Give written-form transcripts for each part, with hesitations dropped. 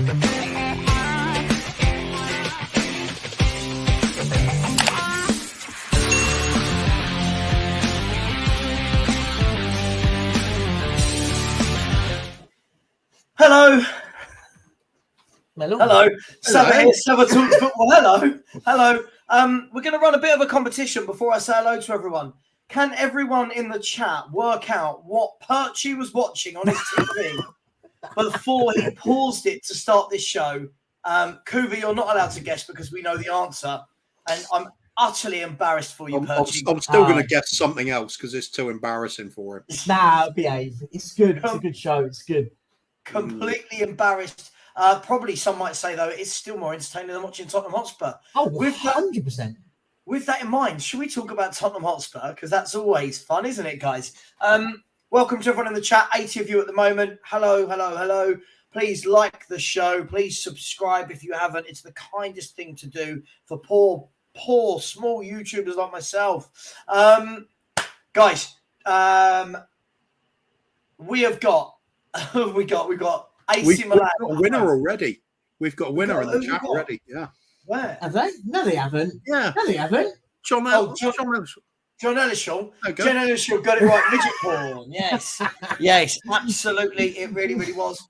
Hello. Hello. Savva here, Savva Talks Football. Hello. We're going to run a bit of a competition before I say hello to everyone. Can everyone in the chat work out what Perchy was watching on his TV before he paused it to start this show? Kuva, you're not allowed to guess because we know the answer. And I'm utterly embarrassed for you, Perchy. I'm still going to guess something else because it's too embarrassing for him. Nah, behave. It's good. It's a good show. It's good. Completely embarrassed. Probably some might say, though, it's still more entertaining than watching Tottenham Hotspur. Oh, 100%. With that in mind, should we talk about Tottenham Hotspur? Because that's always fun, isn't it, guys? Welcome to everyone in the chat. 80 of you at the moment. Hello. Please like the show. Please subscribe if you haven't. It's the kindest thing to do for poor, small YouTubers like myself. Guys, we have got... we got AC Milan. We've got a winner already. We've got a winner in the chat already. Yeah. Where? Have they? No, they haven't. Yeah. No, they haven't. John Ellishaw. John Ellishaw got it right. Midget porn. Yes, absolutely. It really was.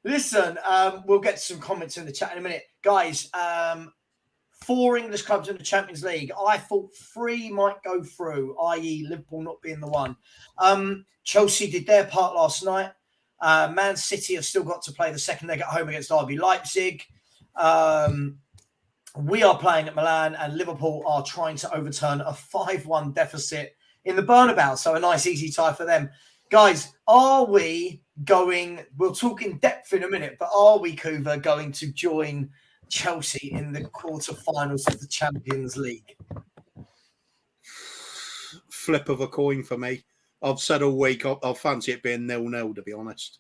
Listen, we'll get some comments in the chat in a minute. Guys, 4 English clubs in the Champions League. I thought 3 might go through, i.e. Liverpool not being the one. Chelsea did their part last night. Man City have still got to play the second leg at home against RB Leipzig. We are playing at Milan and Liverpool are trying to overturn a 5-1 deficit in the Bernabeu. So a nice, easy tie for them. Guys, are we going... We'll talk in depth in a minute, but are we, Kuva, going to join Chelsea in the quarterfinals of the Champions League? Flip of a coin for me. I've said all week I'll fancy it being 0-0, to be honest.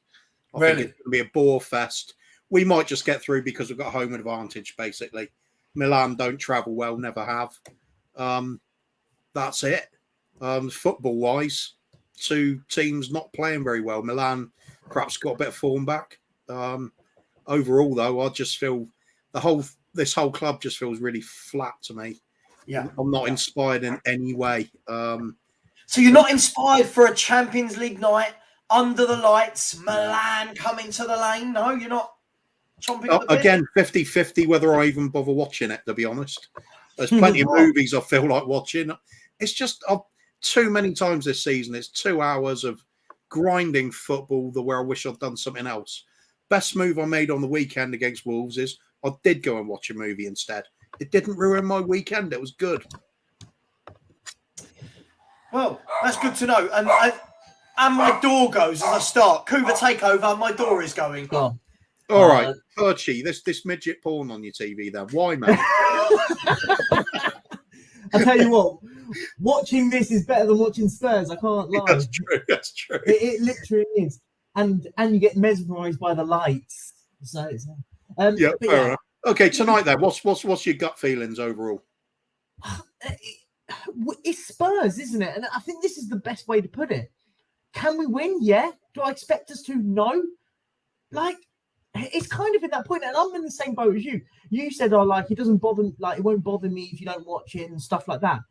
I think it's going to be a bore fest. We might just get through because we've got home advantage, basically. Milan don't travel well, never have. That's it. Football-wise, 2 teams not playing very well. Milan perhaps got a bit of form back. Overall, though, I just feel this whole club just feels really flat to me. Yeah, I'm not inspired in any way. So you're not inspired for a Champions League night under the lights, Milan coming to the lane? No, you're not chomping at the bit? Again, 50-50 whether I even bother watching it, to be honest. There's plenty of movies I feel like watching. It's just too many times this season. It's 2 hours of grinding football where I wish I'd done something else. Best move I made on the weekend against Wolves is I did go and watch a movie instead. It didn't ruin my weekend. It was good. Well, that's good to know. And my door goes as I start. Kuva takeover. My door is going. Oh. All right, Perchy, this midget porn on your TV then. Why, mate? I tell you what, watching this is better than watching Spurs. I can't lie. That's true. It literally is. And you get mesmerised by the lights. So fair enough. Okay, tonight then, what's your gut feelings overall? It's Spurs, isn't it? And I think this is the best way to put it. Can we win? Yeah. Do I expect us to? No. It's kind of at that point, and I'm in the same boat as you. You said, it doesn't bother, it won't bother me if you don't watch it and stuff like that.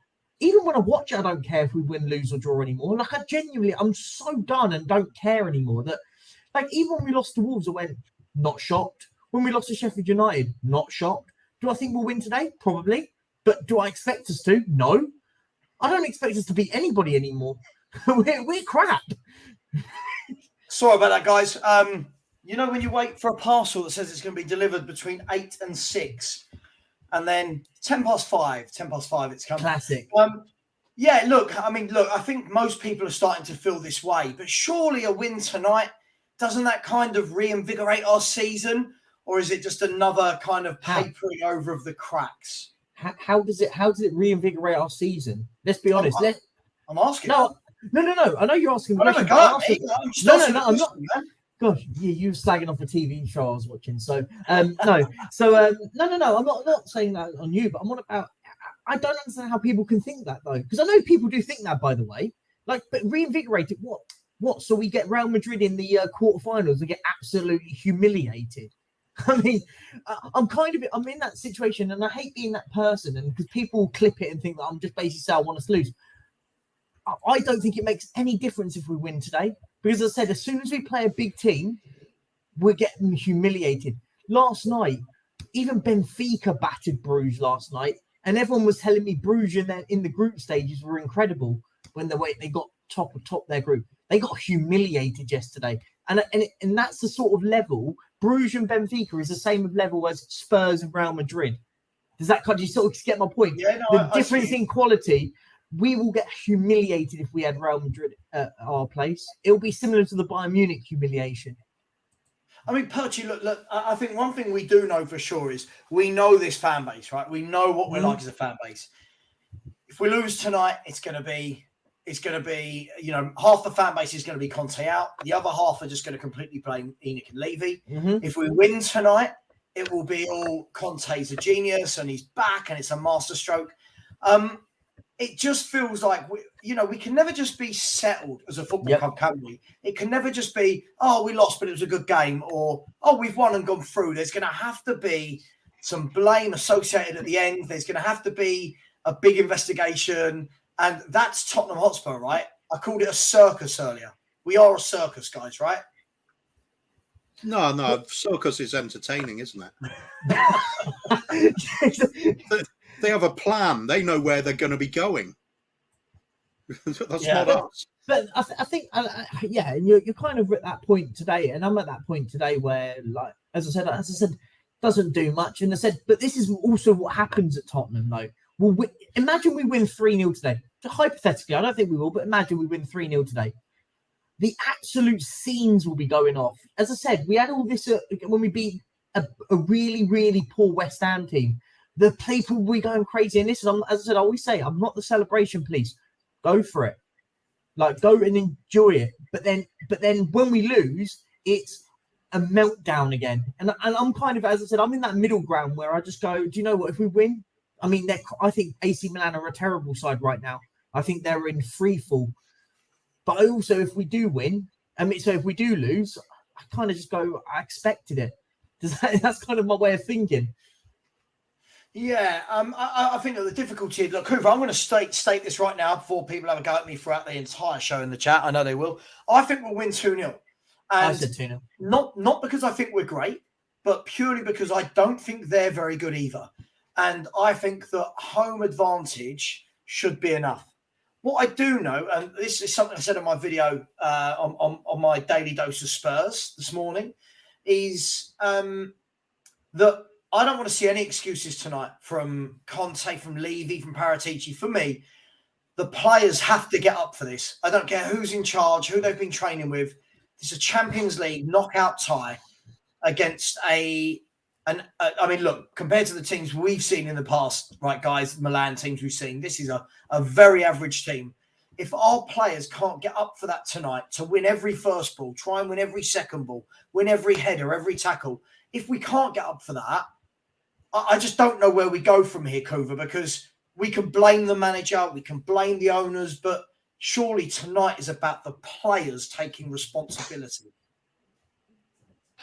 Even when I watch it, I don't care if we win, lose, or draw anymore. I'm so done and don't care anymore that, even when we lost to Wolves, I went, not shocked. When we lost to Sheffield United, not shocked. Do I think we'll win today? Probably. But do I expect us to? No. I don't expect us to beat anybody anymore. We're crap. Sorry about that, guys. When you wait for a parcel that says it's going to be delivered between 8 and 6, and then 5:10 it's coming. Classic. I think most people are starting to feel this way, but surely a win tonight, doesn't that kind of reinvigorate our season? Or is it just another kind of papering over of the cracks? How does it reinvigorate our season? Let's be honest. I'm asking. No. I know you're asking. I'm not. Gosh, you were slagging off a TV show I was watching. So, no. So, no. I'm not saying that on you, but I'm on about. I don't understand how people can think that though, because I know people do think that. By the way, but reinvigorate it. What? What? So we get Real Madrid in the quarterfinals and get absolutely humiliated. I mean, I'm in that situation, and I hate being that person, and because people clip it and think that I'm just basically saying I want us to lose. I don't think it makes any difference if we win today, because as I said, as soon as we play a big team, we're getting humiliated. Last night, even Benfica battered Bruges last night, and everyone was telling me Bruges in the group stages were incredible when they got top their group. They got humiliated yesterday, and that's the sort of level. Bruges and Benfica is the same level as Spurs and Real Madrid. Do you sort of get my point? Yeah, no, The difference in quality, we will get humiliated if we had Real Madrid at our place. It'll be similar to the Bayern Munich humiliation. I mean, Perchy, look, I think one thing we do know for sure is we know this fan base, right? We know what we're like as a fan base. If we lose tonight, it's going to be, half the fan base is going to be Conte out. The other half are just going to completely blame Enoch and Levy. Mm-hmm. If we win tonight, it will be all Conte's a genius and he's back and it's a masterstroke. It just feels like, we can never just be settled as a football club, can we? It can never just be, oh, we lost, but it was a good game, or, oh, we've won and gone through. There's going to have to be some blame associated at the end. There's going to have to be a big investigation. And that's Tottenham Hotspur, right? I called it a circus earlier. We are a circus, guys, right? No, circus is entertaining, isn't it? They have a plan. They know where they're going to be going. That's not us. But I think, and you're kind of at that point today, and I'm at that point today where, like, as I said, doesn't do much. And I said, but this is also what happens at Tottenham, though. Well, imagine we win 3-0 today. Hypothetically, I don't think we will, but imagine we win 3-0 today. The absolute scenes will be going off. As I said, we had all this when we beat a really, really poor West Ham team. The people will be going crazy. And listen, as I said, I always say, I'm not the celebration police. Go for it. Like, go and enjoy it. But then when we lose, it's a meltdown again. And I'm kind of, as I said, I'm in that middle ground where I just go, do you know what? If we win, I mean, I think AC Milan are a terrible side right now. I think they're in free fall. But also, if we do win, so if we do lose, I kind of just go, I expected it. That's kind of my way of thinking. Yeah, I think that the difficulty. Look, Hoover, I'm going to state this right now before people have a go at me throughout the entire show in the chat. I know they will. I think we'll win 2-0. I said 2-0. Not because I think we're great, but purely because I don't think they're very good either. And I think that home advantage should be enough. What I do know, and this is something I said in my video on my daily dose of Spurs this morning, is that I don't want to see any excuses tonight from Conte, from Levy, from Paratici. For me, the players have to get up for this. I don't care who's in charge, who they've been training with. It's a Champions League knockout tie against look, compared to the teams we've seen in the past, right, guys, Milan teams we've seen, this is a very average team. If our players can't get up for that tonight to win every first ball, try and win every second ball, win every header, every tackle, if we can't get up for that, I just don't know where we go from here, Kova, because we can blame the manager, we can blame the owners, but surely tonight is about the players taking responsibility.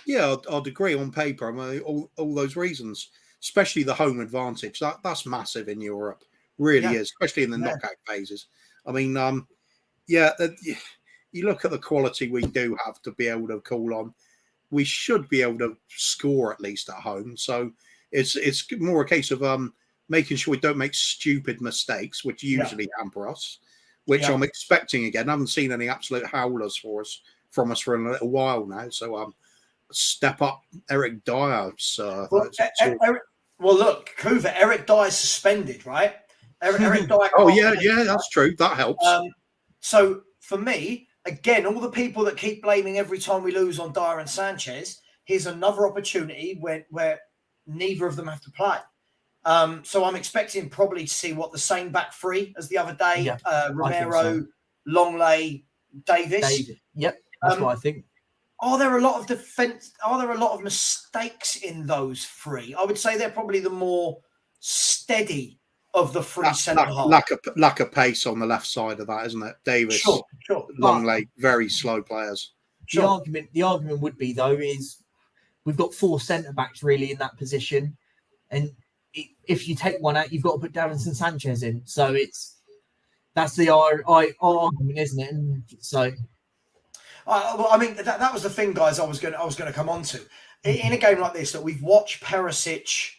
Yeah, I'd agree on paper. I mean, all those reasons, especially the home advantage, that's massive in Europe. Really is, especially in the knockout phases. I mean, you look at the quality we do have to be able to call on. We should be able to score at least at home. So it's more a case of making sure we don't make stupid mistakes, which usually hamper us, which I'm expecting again. I haven't seen any absolute howlers from us for a little while now. So step up Eric Dyer. Look, Kuva, Eric Dyer's suspended, right? Eric Dyer. Yeah, that's true. That helps. So for me, again, all the people that keep blaming every time we lose on Dyer and Sanchez, here's another opportunity where neither of them have to play. So I'm expecting probably to see the same back three as the other day. Romero, Longley, Davis. Yep, that's what I think. Are there a lot of defense? Are there a lot of mistakes in those three? I would say they're probably the more steady of the three centre half. Lack of pace on the left side of that, isn't it? Davis, Sure. long leg, very slow players. The argument would be though is we've got 4 centre backs really in that position, and if you take one out, you've got to put Davinson Sanchez in. So that's the argument, isn't it? And so, well, I mean, that was the thing, guys. I was going to come on to in a game like this that we've watched Perisic.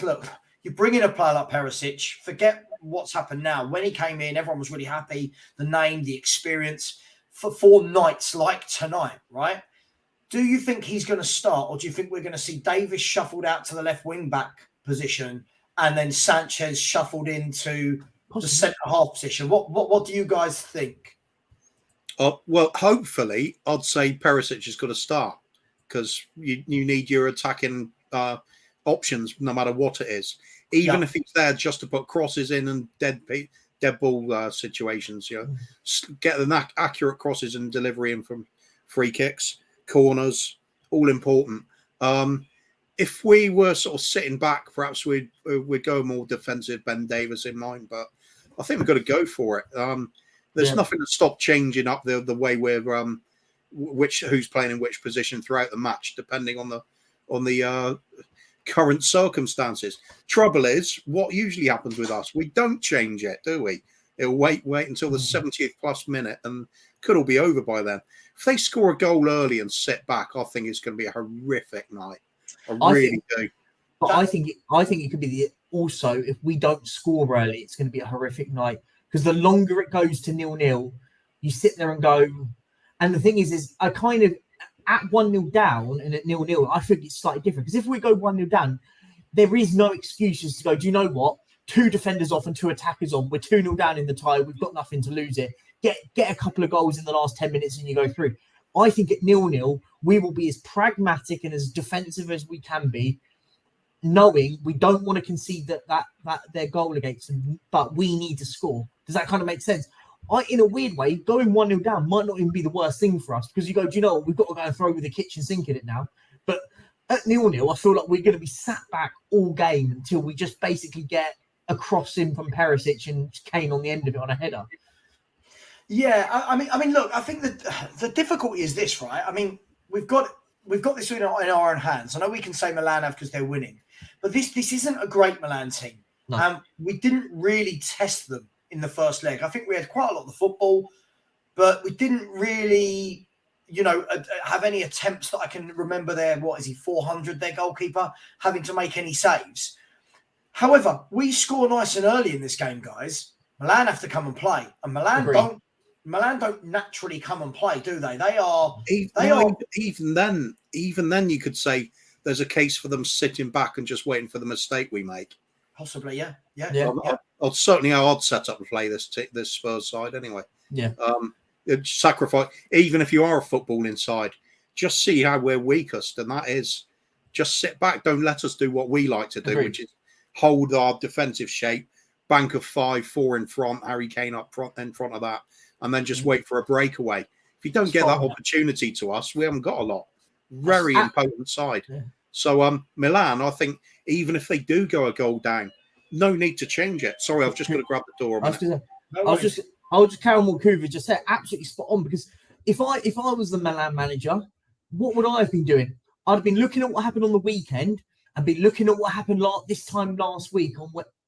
Look, you bring in a player like Perisic. Forget what's happened now. When he came in, everyone was really happy. The name, the experience for nights like tonight, right? Do you think he's going to start, or do you think we're going to see Davis shuffled out to the left wing back position and then Sanchez shuffled into the centre half position? What do you guys think? Well, hopefully, I'd say Perisic is going to start because you need your attacking options no matter what it is. Even if he's there just to put crosses in and dead ball situations, get the accurate crosses and delivery in from free kicks, corners, all important. If we were sort of sitting back, perhaps we'd go more defensive, Ben Davis in mind, but I think we've got to go for it. There's nothing to stop changing up the way we're who's playing in which position throughout the match, depending on the current circumstances. Trouble is, what usually happens with us, we don't change it, do we? It'll wait until the 70th plus minute and could all be over by then. If they score a goal early and sit back, I think it's going to be a horrific night. I really do. But I think it could be also if we don't score early, it's going to be a horrific night because the longer it goes to 0-0, you sit there and go. And the thing is I kind of at 1-0 down and at 0-0, I think it's slightly different because if we go 1-0 down, there is no excuses to go. Do you know what? 2 defenders off and 2 attackers on. We're 2-0 down in the tie. We've got nothing to lose it. Get a couple of goals in the last 10 minutes and you go through. I think at 0-0, we will be as pragmatic and as defensive as we can be, knowing we don't want to concede that their goal against them, but we need to score. Does that kind of make sense? In a weird way, going 1-0 down might not even be the worst thing for us because you go, do you know what? We've got to go and throw with the kitchen sink at it now. But at 0-0, I feel like we're going to be sat back all game until we just basically get a cross in from Perisic and Kane on the end of it on a header. Yeah, I mean, look, I think that the difficulty is this, right? I mean, we've got this in our own hands. I know we can say Milan have because they're winning, but this isn't a great Milan team. No. We didn't really test them in the first leg. I think we had quite a lot of the football, but we didn't really, have any attempts that I can remember there. What is he, 400, their goalkeeper, having to make any saves. However, we score nice and early in this game, guys. Milan have to come and play, and Milan don't naturally come and play, do they? Even then, you could say there's a case for them sitting back and just waiting for the mistake we make. Possibly, yeah. I'll certainly how I'd set up and play this Spurs side anyway. Yeah. Sacrifice, even if you are a footballing side, just see how we're weakest, and that is just sit back. Don't let us do what we like to do, Agreed. which is hold our defensive shape, bank of 5, 4 in front, Harry Kane up front in front of that, and then just wait for a breakaway. If you don't get that opportunity to us, we haven't got a lot. Very impotent side. Yeah. So Milan, I think even if they do go a goal down, no need to change it. Sorry, I've just got to grab the door. I'll just carry on what Kuva just said. Absolutely spot on, because if I was the Milan manager, what would I have been doing? I'd have been looking at what happened on the weekend and been looking at what happened this time last week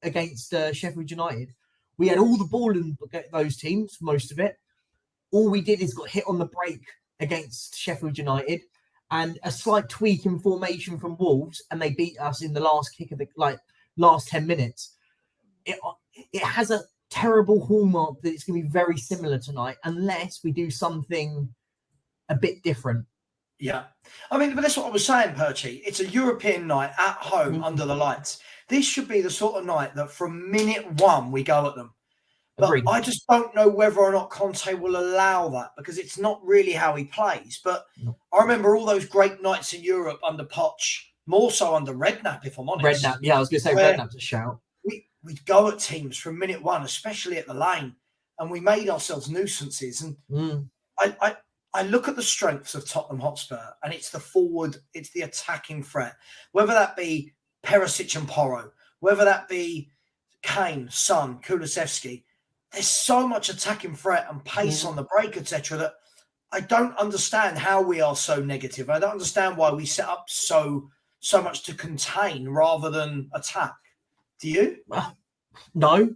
against Sheffield United. We had all the ball in those teams, most of it. All we did is got hit on the break against Sheffield United and a slight tweak in formation from Wolves, and they beat us in the last kick of the last 10 minutes. It has a terrible hallmark that it's going to be very similar tonight unless we do something a bit different. Yeah. I mean, but that's what I was saying, Perchy. It's a European night at home under the lights. This should be the sort of night that from minute one we go at them. But Agreed. I just don't know whether or not Conte will allow that because it's not really how he plays. But I remember all those great nights in Europe under Poch, more so under Redknapp, if I'm honest. Redknapp, yeah, I was going to say Redknapp's a shout. We'd go at teams from minute one, especially at the lane, and we made ourselves nuisances. And I look at the strengths of Tottenham Hotspur, and it's the forward, it's the attacking threat. Whether that be Perisic and Porro, whether that be Kane, Son, Kulusevski, there's so much attacking threat and pace on the break, etc., that I don't understand how we are so negative. I don't understand why we set up so much to contain rather than attack. Do you? No.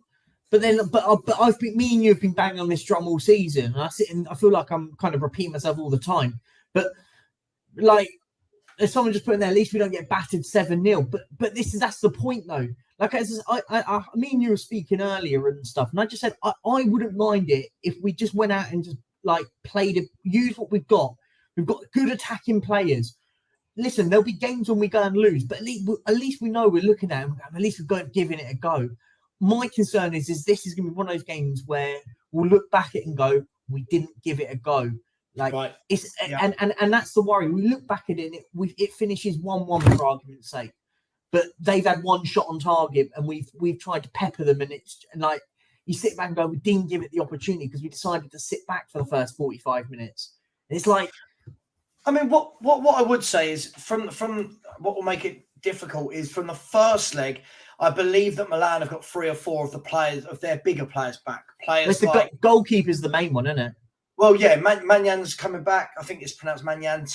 But I've been, me and you have been banging on this drum all season. And I feel like I'm kind of repeating myself all the time. But like, there's someone just putting there, at least we don't get battered 7-0. But that's the point though. Like, me and you were speaking earlier and stuff, and I just said I wouldn't mind it if we just went out and just like played it, use what we've got. We've got good attacking players. Listen, there'll be games when we go and lose, but at least we know we're looking at them. At least we're giving it a go. My concern is this is going to be one of those games where we'll look back at it and go, we didn't give it a go. Like right. And that's the worry. We look back at it and it finishes 1-1 for argument's sake, but they've had one shot on target and we've tried to pepper them, and like you sit back and go, we didn't give it the opportunity because we decided to sit back for the first 45 minutes. And it's like, I mean, what I would say is from what will make it difficult is from the first leg, I believe that Milan have got 3 or 4 of the players of their bigger players back. Goalkeeper's the main one, isn't it? Well, yeah, Manyan's coming back. I think it's pronounced Manyan.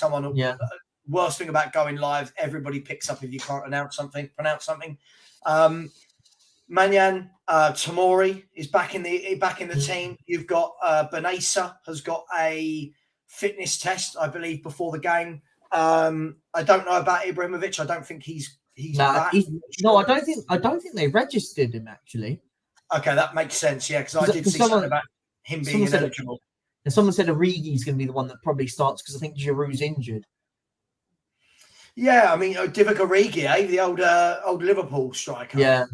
Worst thing about going live, everybody picks up if you can't pronounce something. Manyan, Tamori is back in the team. You've got Benesa has got a fitness test, I believe, before the game. I don't know about Ibrahimovic. I don't think he's back. I don't think they registered him actually. Okay, that makes sense. Yeah, because I did see something about him being ineligible. And someone said Origi's going to be the one that probably starts because I think Giroud's injured. Yeah, I mean, Divock Origi, the old Liverpool striker. Yeah.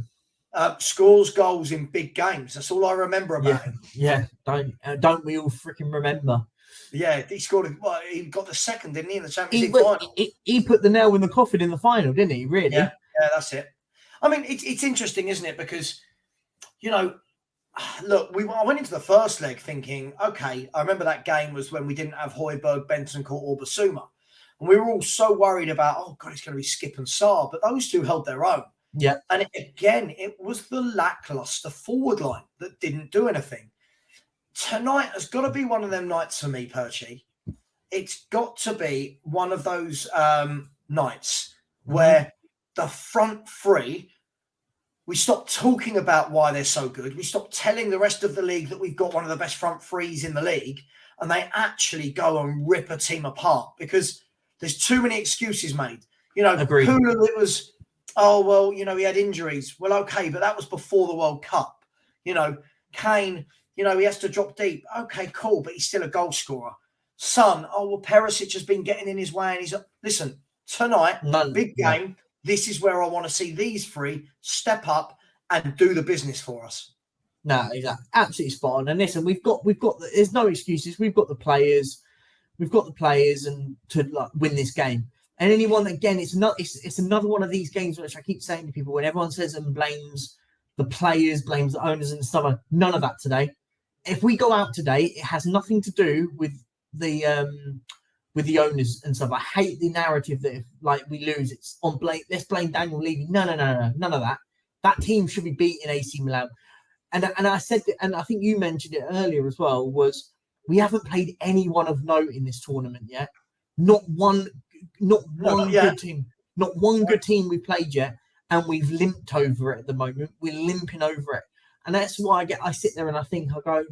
Scores goals in big games. That's all I remember about him. Yeah, don't we all freaking remember? Yeah, he scored. Well, he got the second, didn't he, in the Champions League final? He put the nail in the coffin in the final, didn't he? Really? Yeah, that's it. I mean, it's interesting, isn't it? Because, you know, look, I went into the first leg thinking, okay, I remember that game was when we didn't have Højbjerg, Bentancur, or Basuma. And we were all so worried about, oh, God, it's going to be Skip and Sarr. But those two held their own. Yeah. And it was the lackluster forward line that didn't do anything. Tonight has got to be one of them nights for me, Perchy. It's got to be one of those nights where the front three, we stop talking about why they're so good. We stop telling the rest of the league that we've got one of the best front threes in the league, and they actually go and rip a team apart because there's too many excuses made. You know, Kulu, it was, oh, well, you know, he had injuries. Well, okay, but that was before the World Cup. You know, Kane, you know, he has to drop deep. Okay, cool, but he's still a goal scorer. Son, oh, well, Perisic has been getting in his way. And listen, tonight, big game. This is where I want to see these three step up and do the business for us. No, exactly. Absolutely spot on. And listen, we've got there's no excuses. We've got the players. We've got the players and to like, win this game. And anyone, again, it's another one of these games which I keep saying to people when everyone says and blames the players, blames the owners and stuff. None of that today. If we go out today, it has nothing to do with the owners and stuff. I hate the narrative that if like we lose, it's on blame. Let's blame Daniel Levy. No, none of that. That team should be beating AC Milan. And I said, and I think you mentioned it earlier as well, was we haven't played anyone of note in this tournament yet. Not one good team. Not one good team we've played yet, and we've limped over it at the moment. We're limping over it, and that's why I sit there and I think I go,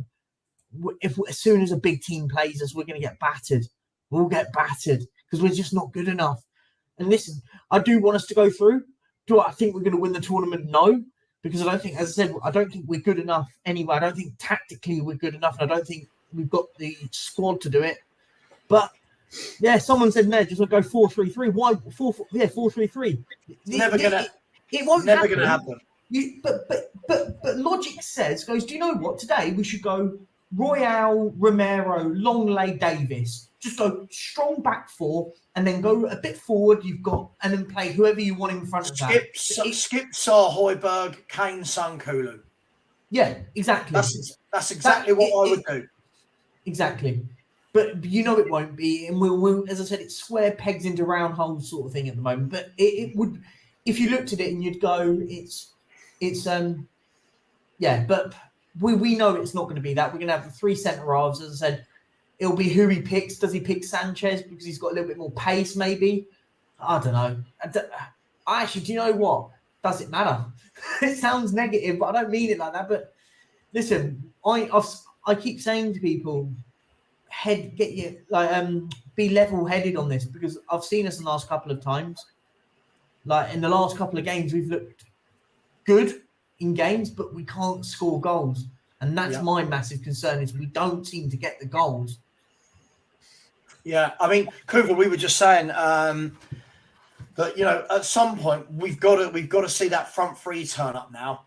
as soon as a big team plays us, we're going to get battered. We'll get battered because we're just not good enough. And listen, I do want us to go through. Do I think we're going to win the tournament? No, because I don't think, as I said, I don't think we're good enough anyway. I don't think tactically we're good enough, and I don't think we've got the squad to do it. But yeah, someone said, "No, just go 4-3-3." Why 4-3-3? Never gonna. It won't. Never gonna happen. But logic goes. Do you know what? Today we should go Royale, Romero, Longley, Davis. Just go strong back four, and then go a bit forward. And then play whoever you want in front of that. Skip, Sarr, Højbjerg, Kane, Son, Kulu. Yeah, exactly. That's exactly what I would do. Exactly. But you know it won't be, and we'll as I said, it's square pegs into round holes sort of thing at the moment. But it would, if you looked at it and you'd go, yeah, but we know it's not going to be that. We're going to have the 3 centre halves, as I said. It'll be who he picks. Does he pick Sanchez because he's got a little bit more pace, maybe? I don't know. I actually, do you know what? Does it matter? It sounds negative, but I don't mean it like that. But listen, I keep saying to people, be level-headed on this, because I've seen us the last couple of times. Like in the last couple of games, we've looked good in games, but we can't score goals. And that's my massive concern, is we don't seem to get the goals. Yeah, I mean, Kuva, we were just saying that, you know, at some point we've got to see that front three turn up now.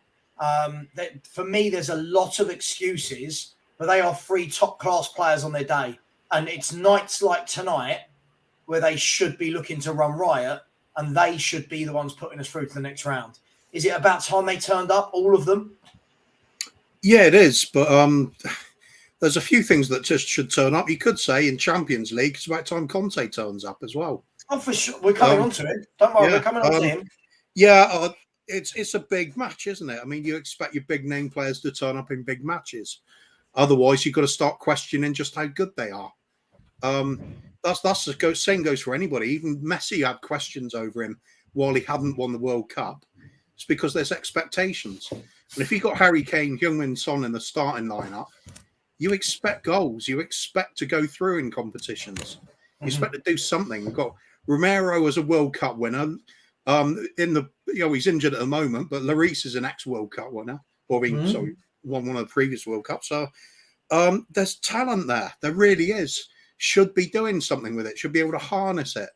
For me, there's a lot of excuses, but they are 3 top-class players on their day. And it's nights like tonight where they should be looking to run riot, and they should be the ones putting us through to the next round. Is it about time they turned up, all of them? Yeah, it is. But there's a few things that just should turn up. You could say in Champions League, it's about time Conte turns up as well. Oh, for sure. We're coming on to it. Don't worry, we're coming on to him. Yeah, it's a big match, isn't it? I mean, you expect your big name players to turn up in big matches. Otherwise, you've got to start questioning just how good they are. That's the same goes for anybody. Even Messi had questions over him while he hadn't won the World Cup. It's because there's expectations. And if you've got Harry Kane, Heung-min Son in the starting lineup, you expect goals. You expect to go through in competitions. You expect to do something. We've got Romero as a World Cup winner. He's injured at the moment, but Lloris is an ex-World Cup winner. Won one of the previous World Cups. So there's talent there. There really is. Should be doing something with it. Should be able to harness it.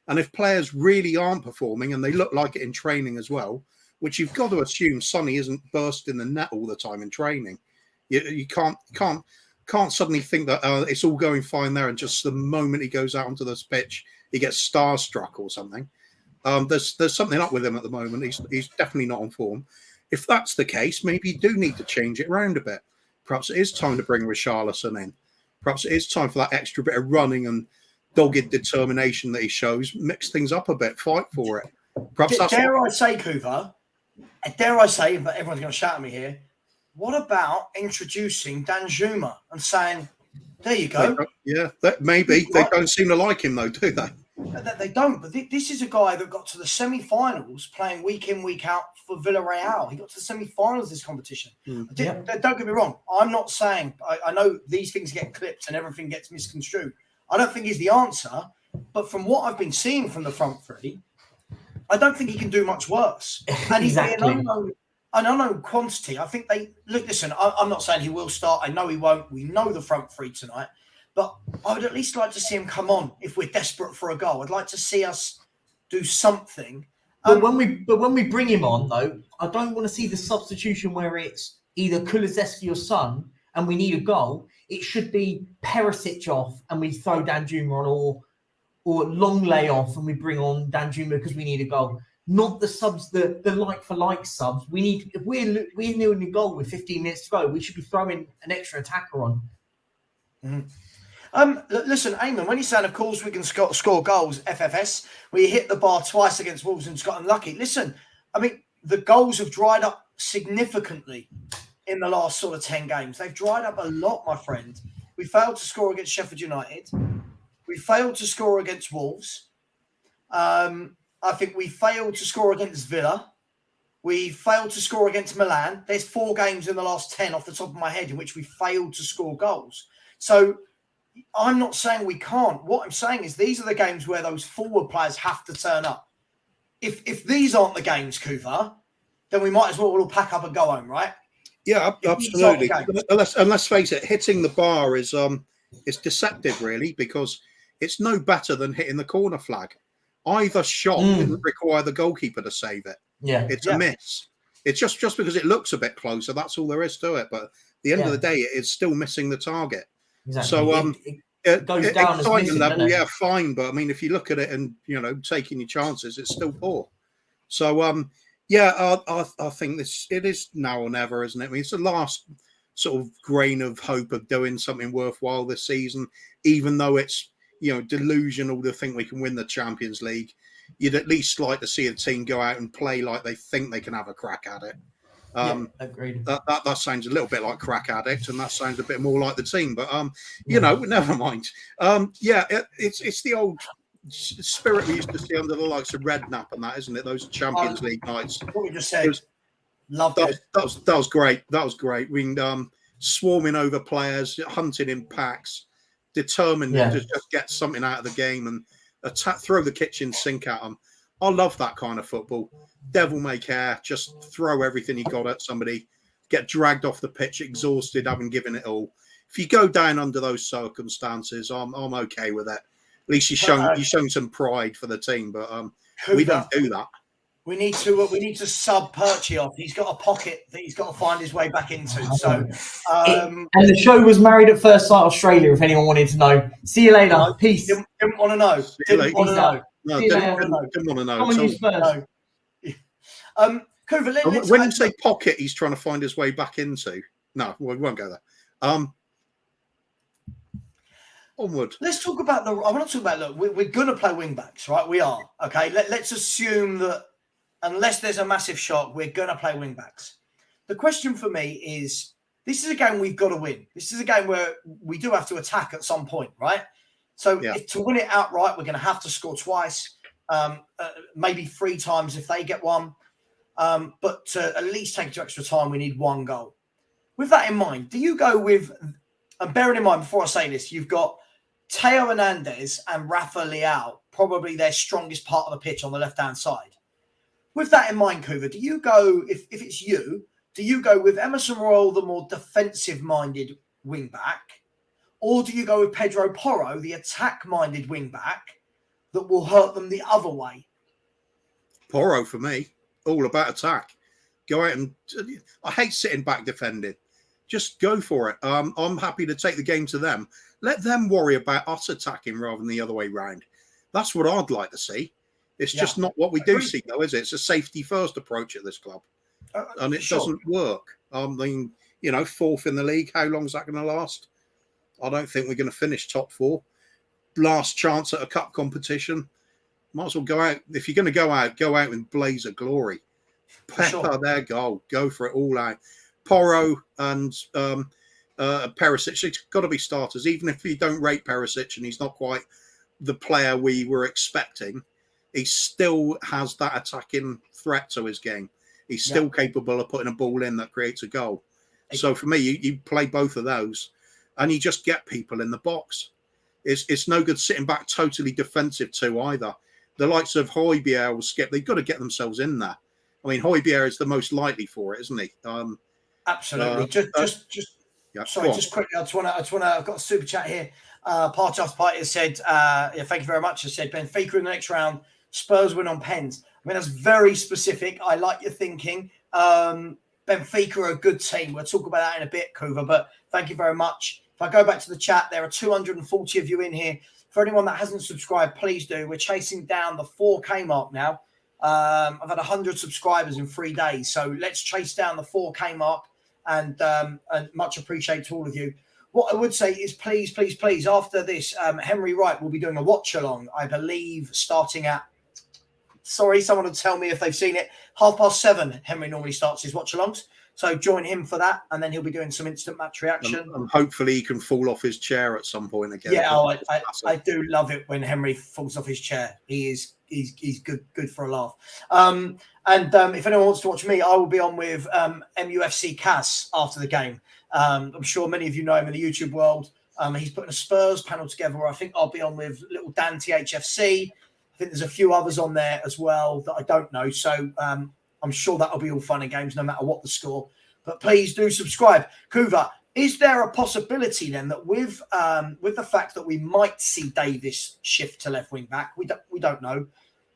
And if players really aren't performing, and they look like it in training as well, which you've got to assume Sonny isn't bursting the net all the time in training. You can't suddenly think that it's all going fine there, and just the moment he goes out onto this pitch, he gets starstruck or something. There's something up with him at the moment. He's definitely not on form. If that's the case, maybe you do need to change it around a bit. Perhaps it is time to bring Richarlison in. Perhaps it is time for that extra bit of running and dogged determination that he shows. Mix things up a bit, fight for it. Perhaps I say, Kuva, dare I say, but everyone's going to shout at me here, what about introducing Danjuma and saying, there you go? Maybe. They don't seem to like him, though, do they? They don't, but this is a guy that got to the semi-finals playing week in, week out for Villarreal. He got to the semi-finals of this competition. Don't get me wrong. I'm not saying, I know these things get clipped and everything gets misconstrued. I don't think he's the answer, but from what I've been seeing from the front three, I don't think he can do much worse. And he's an unknown quantity. I think listen, I'm not saying he will start. I know he won't. We know the front three tonight. But I would at least like to see him come on if we're desperate for a goal. I'd like to see us do something. But when we bring him on, though, I don't want to see the substitution where it's either Kulusevski or Son and we need a goal. It should be Perisic off and we throw Danjuma on, or long lay off and we bring on Danjuma because we need a goal. Not the subs, the like for like subs. We need, if we're nearing a goal with 15 minutes to go, we should be throwing an extra attacker on. Listen, Eamon, when you're saying, of course, we can score goals, FFS, we hit the bar twice against Wolves and just got unlucky. Listen, I mean, the goals have dried up significantly in the last sort of 10 games. They've dried up a lot, my friend. We failed to score against Sheffield United. We failed to score against Wolves. I think we failed to score against Villa. We failed to score against Milan. There's 4 games in the last 10 off the top of my head in which we failed to score goals. So I'm not saying we can't. What I'm saying is these are the games where those forward players have to turn up. If these aren't the games, Kuva, then we might as well all pack up and go home, right? Yeah, absolutely. And let's face it, hitting the bar is it's deceptive, really, because it's no better than hitting the corner flag. Either shot didn't require the goalkeeper to save it. Yeah, it's a miss. It's just because it looks a bit closer. That's all there is to it. But at the end of the day, it's still missing the target. Exactly. So it goes down as missing, level, yeah, fine. But I mean, if you look at it and taking your chances, it's still poor. So I think it is now or never, isn't it? I mean, it's the last sort of grain of hope of doing something worthwhile this season, even though it's delusional to think we can win the Champions League. you'd at least like to see a team go out and play like they think they can have a crack at it. Agreed. That sounds a little bit like Crack Addict, and that sounds a bit more like the team. But never mind. It's the old spirit we used to see under the likes of Redknapp and that, isn't it? Those Champions League nights. What we just said. Loved it. That was great. That was great. We swarming over players, hunting in packs, determined to just get something out of the game and throw the kitchen sink at them. I love that kind of football. Devil may care, just throw everything you got at somebody, get dragged off the pitch exhausted, having given it all. If you go down under those circumstances, I'm okay with it. At least you've shown some pride for the team, but we don't do that. We need to sub Perchy off. He's got a pocket that he's got to find his way back into. So, and the show was Married at First Sight Australia. If anyone wanted to know, see you later. Peace. Didn't want to know. Didn't want to know. No, didn't want to know. Come on, you Spurs. Kuva, when you say pocket, he's trying to find his way back into. No, we won't go there. Onward. Let's talk about I want to talk about. Look, we're going to play wing backs, right? We are. Okay. Let's assume that unless there's a massive shock, we're going to play wing backs. The question for me is: this is a game we've got to win. This is a game where we do have to attack at some point, right? So to win it outright, we're going to have to score twice, maybe 3 times if they get one. But to at least take it to extra time, we need 1 goal. With that in mind, do you go with, and bearing in mind, before I say this, you've got Teo Hernandez and Rafa Leao, probably their strongest part of the pitch on the left-hand side. With that in mind, Kuva, do you go, if it's you, do you go with Emerson Royal, the more defensive-minded wing-back, or do you go with Pedro Porro, the attack-minded wing-back, that will hurt them the other way? Porro for me. All about attack. Go out and I hate sitting back defending. Just go for it. I'm happy to take the game to them. Let them worry about us attacking rather than the other way round. That's what I'd like to see. It's just not what we do see, though, is it? It's a safety first approach at this club, and it doesn't work. I mean, 4th in the league. How long is that going to last? I don't think we're going to finish top 4. Last chance at a cup competition. Might as well go out. If you're going to go out with blaze of glory. Pepper their goal. Go for it all out. Porro and Perisic, it's got to be starters. Even if you don't rate Perisic and he's not quite the player we were expecting, he still has that attacking threat to his game. He's still capable of putting a ball in that creates a goal. So for me, you play both of those and you just get people in the box. It's no good sitting back totally defensive too either. The likes of Højbjerg or Skip, they've got to get themselves in there. I mean, Højbjerg is the most likely for it, isn't he? Absolutely. Just quickly, I just want to. I've got a super chat here. Party After Party has said, thank you very much. Has said Benfica in the next round, Spurs win on pens. I mean, that's very specific. I like your thinking. Benfica are a good team. We'll talk about that in a bit, Kuva. But thank you very much. If I go back to the chat, there are 240 of you in here. For anyone that hasn't subscribed, please do. We're chasing down the 4K mark now. I've had 100 subscribers in 3 days. So let's chase down the 4K mark and much appreciate to all of you. What I would say is please, please, please, after this, Henry Wright will be doing a watch along, I believe, starting at, sorry, someone will tell me if they've seen it, 7:30. Henry normally starts his watch alongs. So join him for that, and then he'll be doing some instant match reaction. And hopefully he can fall off his chair at some point again. Yeah, I do love it when Henry falls off his chair. He's good for a laugh. If anyone wants to watch me, I will be on with MUFC Cass after the game. I'm sure many of you know him in the YouTube world. He's putting a Spurs panel together where I think I'll be on with little Dan THFC. I think there's a few others on there as well that I don't know. So I'm sure that'll be all fun and games no matter what the score. But please do subscribe. Kuva, is there a possibility then that with the fact that we might see Davis shift to left wing back, we don't know,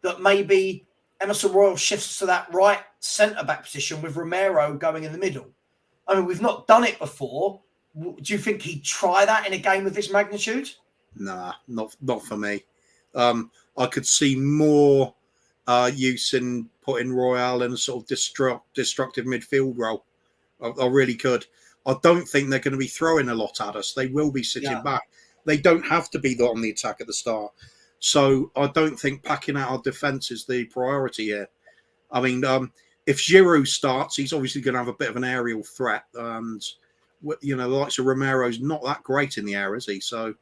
that maybe Emerson Royal shifts to that right centre back position with Romero going in the middle? I mean, we've not done it before. Do you think he'd try that in a game of this magnitude? Nah, not for me. I could see more use in putting Royale in a sort of destructive midfield role. I really could. I don't think they're going to be throwing a lot at us. They will be sitting back. They don't have to be on the attack at the start. So I don't think packing out our defence is the priority here. I mean, if Giroud starts, he's obviously going to have a bit of an aerial threat, and the likes of Romero's not that great in the air, is he? So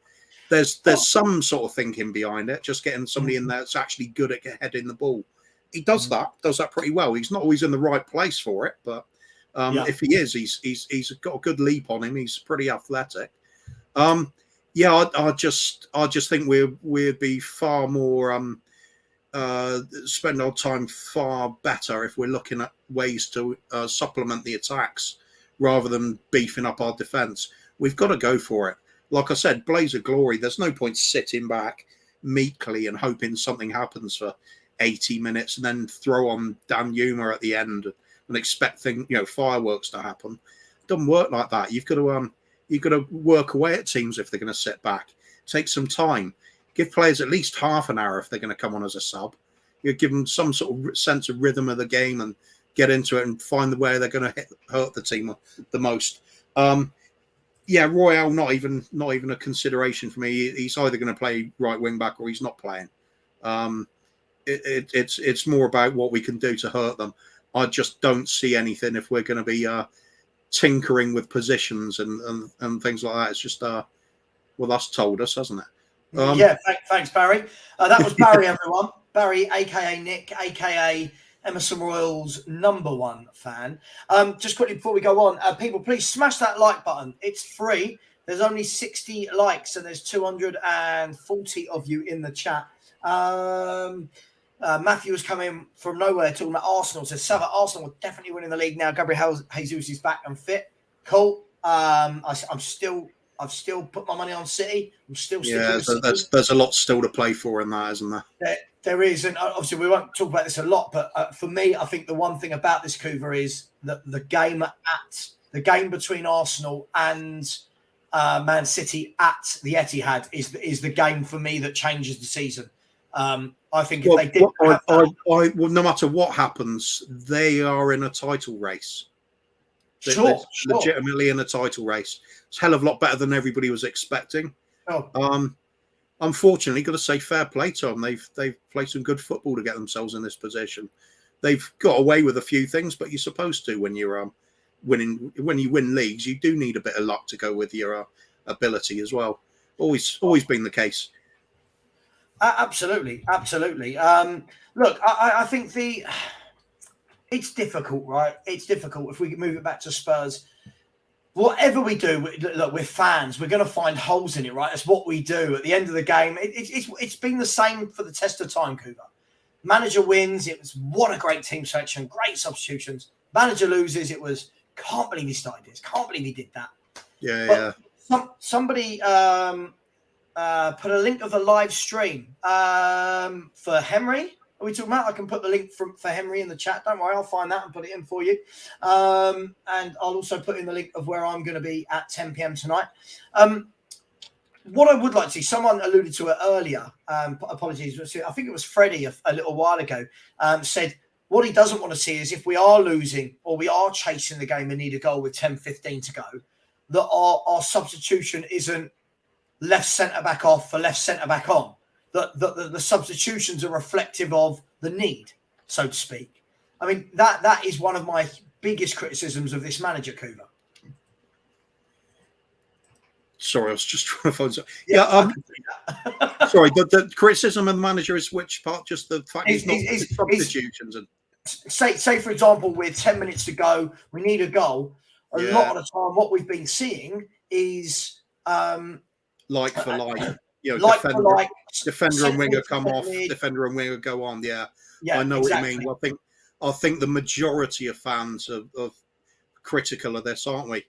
there's some sort of thinking behind it, just getting somebody in there that's actually good at heading the ball. He does that pretty well. He's not always in the right place for it, but if he is, he's got a good leap on him. He's pretty athletic. I just think we'd be far more spend our time far better if we're looking at ways to supplement the attacks rather than beefing up our defence. We've got to go for it. Like I said, blaze of glory. There's no point sitting back meekly and hoping something happens for 80 minutes and then throw on Dan Yuma at the end and expect fireworks to happen. It doesn't work like that. You've got to work away at teams if they're going to sit back. Take some time. Give players at least half an hour if they're going to come on as a sub. You give them some sort of sense of rhythm of the game and get into it and find the way they're going to hurt the team the most. Royale not even a consideration for me. He's either going to play right wing back or he's not playing. It's more about what we can do to hurt them. I just don't see anything if we're going to be tinkering with positions and things like that. It's just that's told us, hasn't it? Thanks, Barry. That was Barry, everyone. Barry, aka Nick, aka Emerson Royal's #1 fan. Just quickly before we go on, people, please smash that like button. It's free. There's only 60 likes and there's 240 of you in the chat. Matthew has come in from nowhere talking about Arsenal. Says Savva, Arsenal will definitely win in the league now. Gabriel Jesus is back and fit. Cool. I've still put my money on City. I'm still sticking with City. There's a lot still to play for in that, isn't there? There is, and obviously we won't talk about this a lot. But for me, I think the one thing about this Cougar is that the game between Arsenal and Man City at the Etihad is the game for me that changes the season. I think if they did, no matter what happens, they are in a title race. Sure. Legitimately in a title race. It's a hell of a lot better than everybody was expecting. Unfortunately, got to say fair play to them. They've played some good football to get themselves in this position. They've got away with a few things, but you're supposed to when you're winning. When you win leagues, you do need a bit of luck to go with your ability as well. Always been the case. Absolutely. Look, I think it's difficult, right? It's difficult if we move it back to Spurs. Whatever we do, look, we're fans. We're going to find holes in it, right? That's what we do. At the end of the game, it's been the same for the test of time, Cougar. Manager wins. It was what a great team selection, great substitutions. Manager loses. It was can't believe he started this. Can't believe he did that. Yeah. Somebody put a link of the live stream for Henry. Are we talking about? I can put the link for Henry in the chat. Don't worry, I'll find that and put it in for you. And I'll also put in the link of where I'm going to be at 10 p.m. tonight. What I would like to see, someone alluded to it earlier. Apologies. I think it was Freddie a little while ago, said what he doesn't want to see is if we are losing or we are chasing the game and need a goal with 10, 15 to go, that our substitution isn't left centre-back off for left centre-back on. The substitutions are reflective of the need, so to speak. I mean, that is one of my biggest criticisms of this manager, Cougar. Sorry, I was just trying to find something. Sorry, the criticism of the manager is which part? Just the fact he's not substitutions. Say, for example, with 10 minutes to go, we need a goal. A lot of the time, what we've been seeing is... like for like. Defender and winger come off, defender and winger go on. Yeah, I know exactly what you mean. I think the majority of fans are critical of this, aren't we?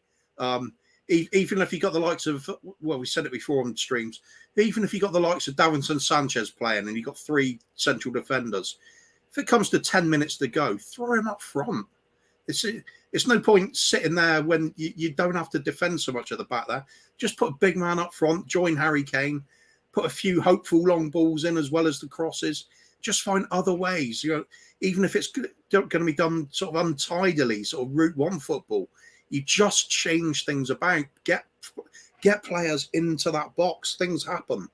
Even if you got the likes of, well, we said it before on streams, even if you got the likes of Davinson Sanchez playing and you got 3 central defenders, if it comes to 10 minutes to go, throw him up front. It's no point sitting there when you don't have to defend so much at the back there. Just put a big man up front, join Harry Kane, put a few hopeful long balls in as well as the crosses. Just find other ways, even if it's going to be done sort of untidily, sort of Route 1 football. You just change things about, get players into that box. Things happen.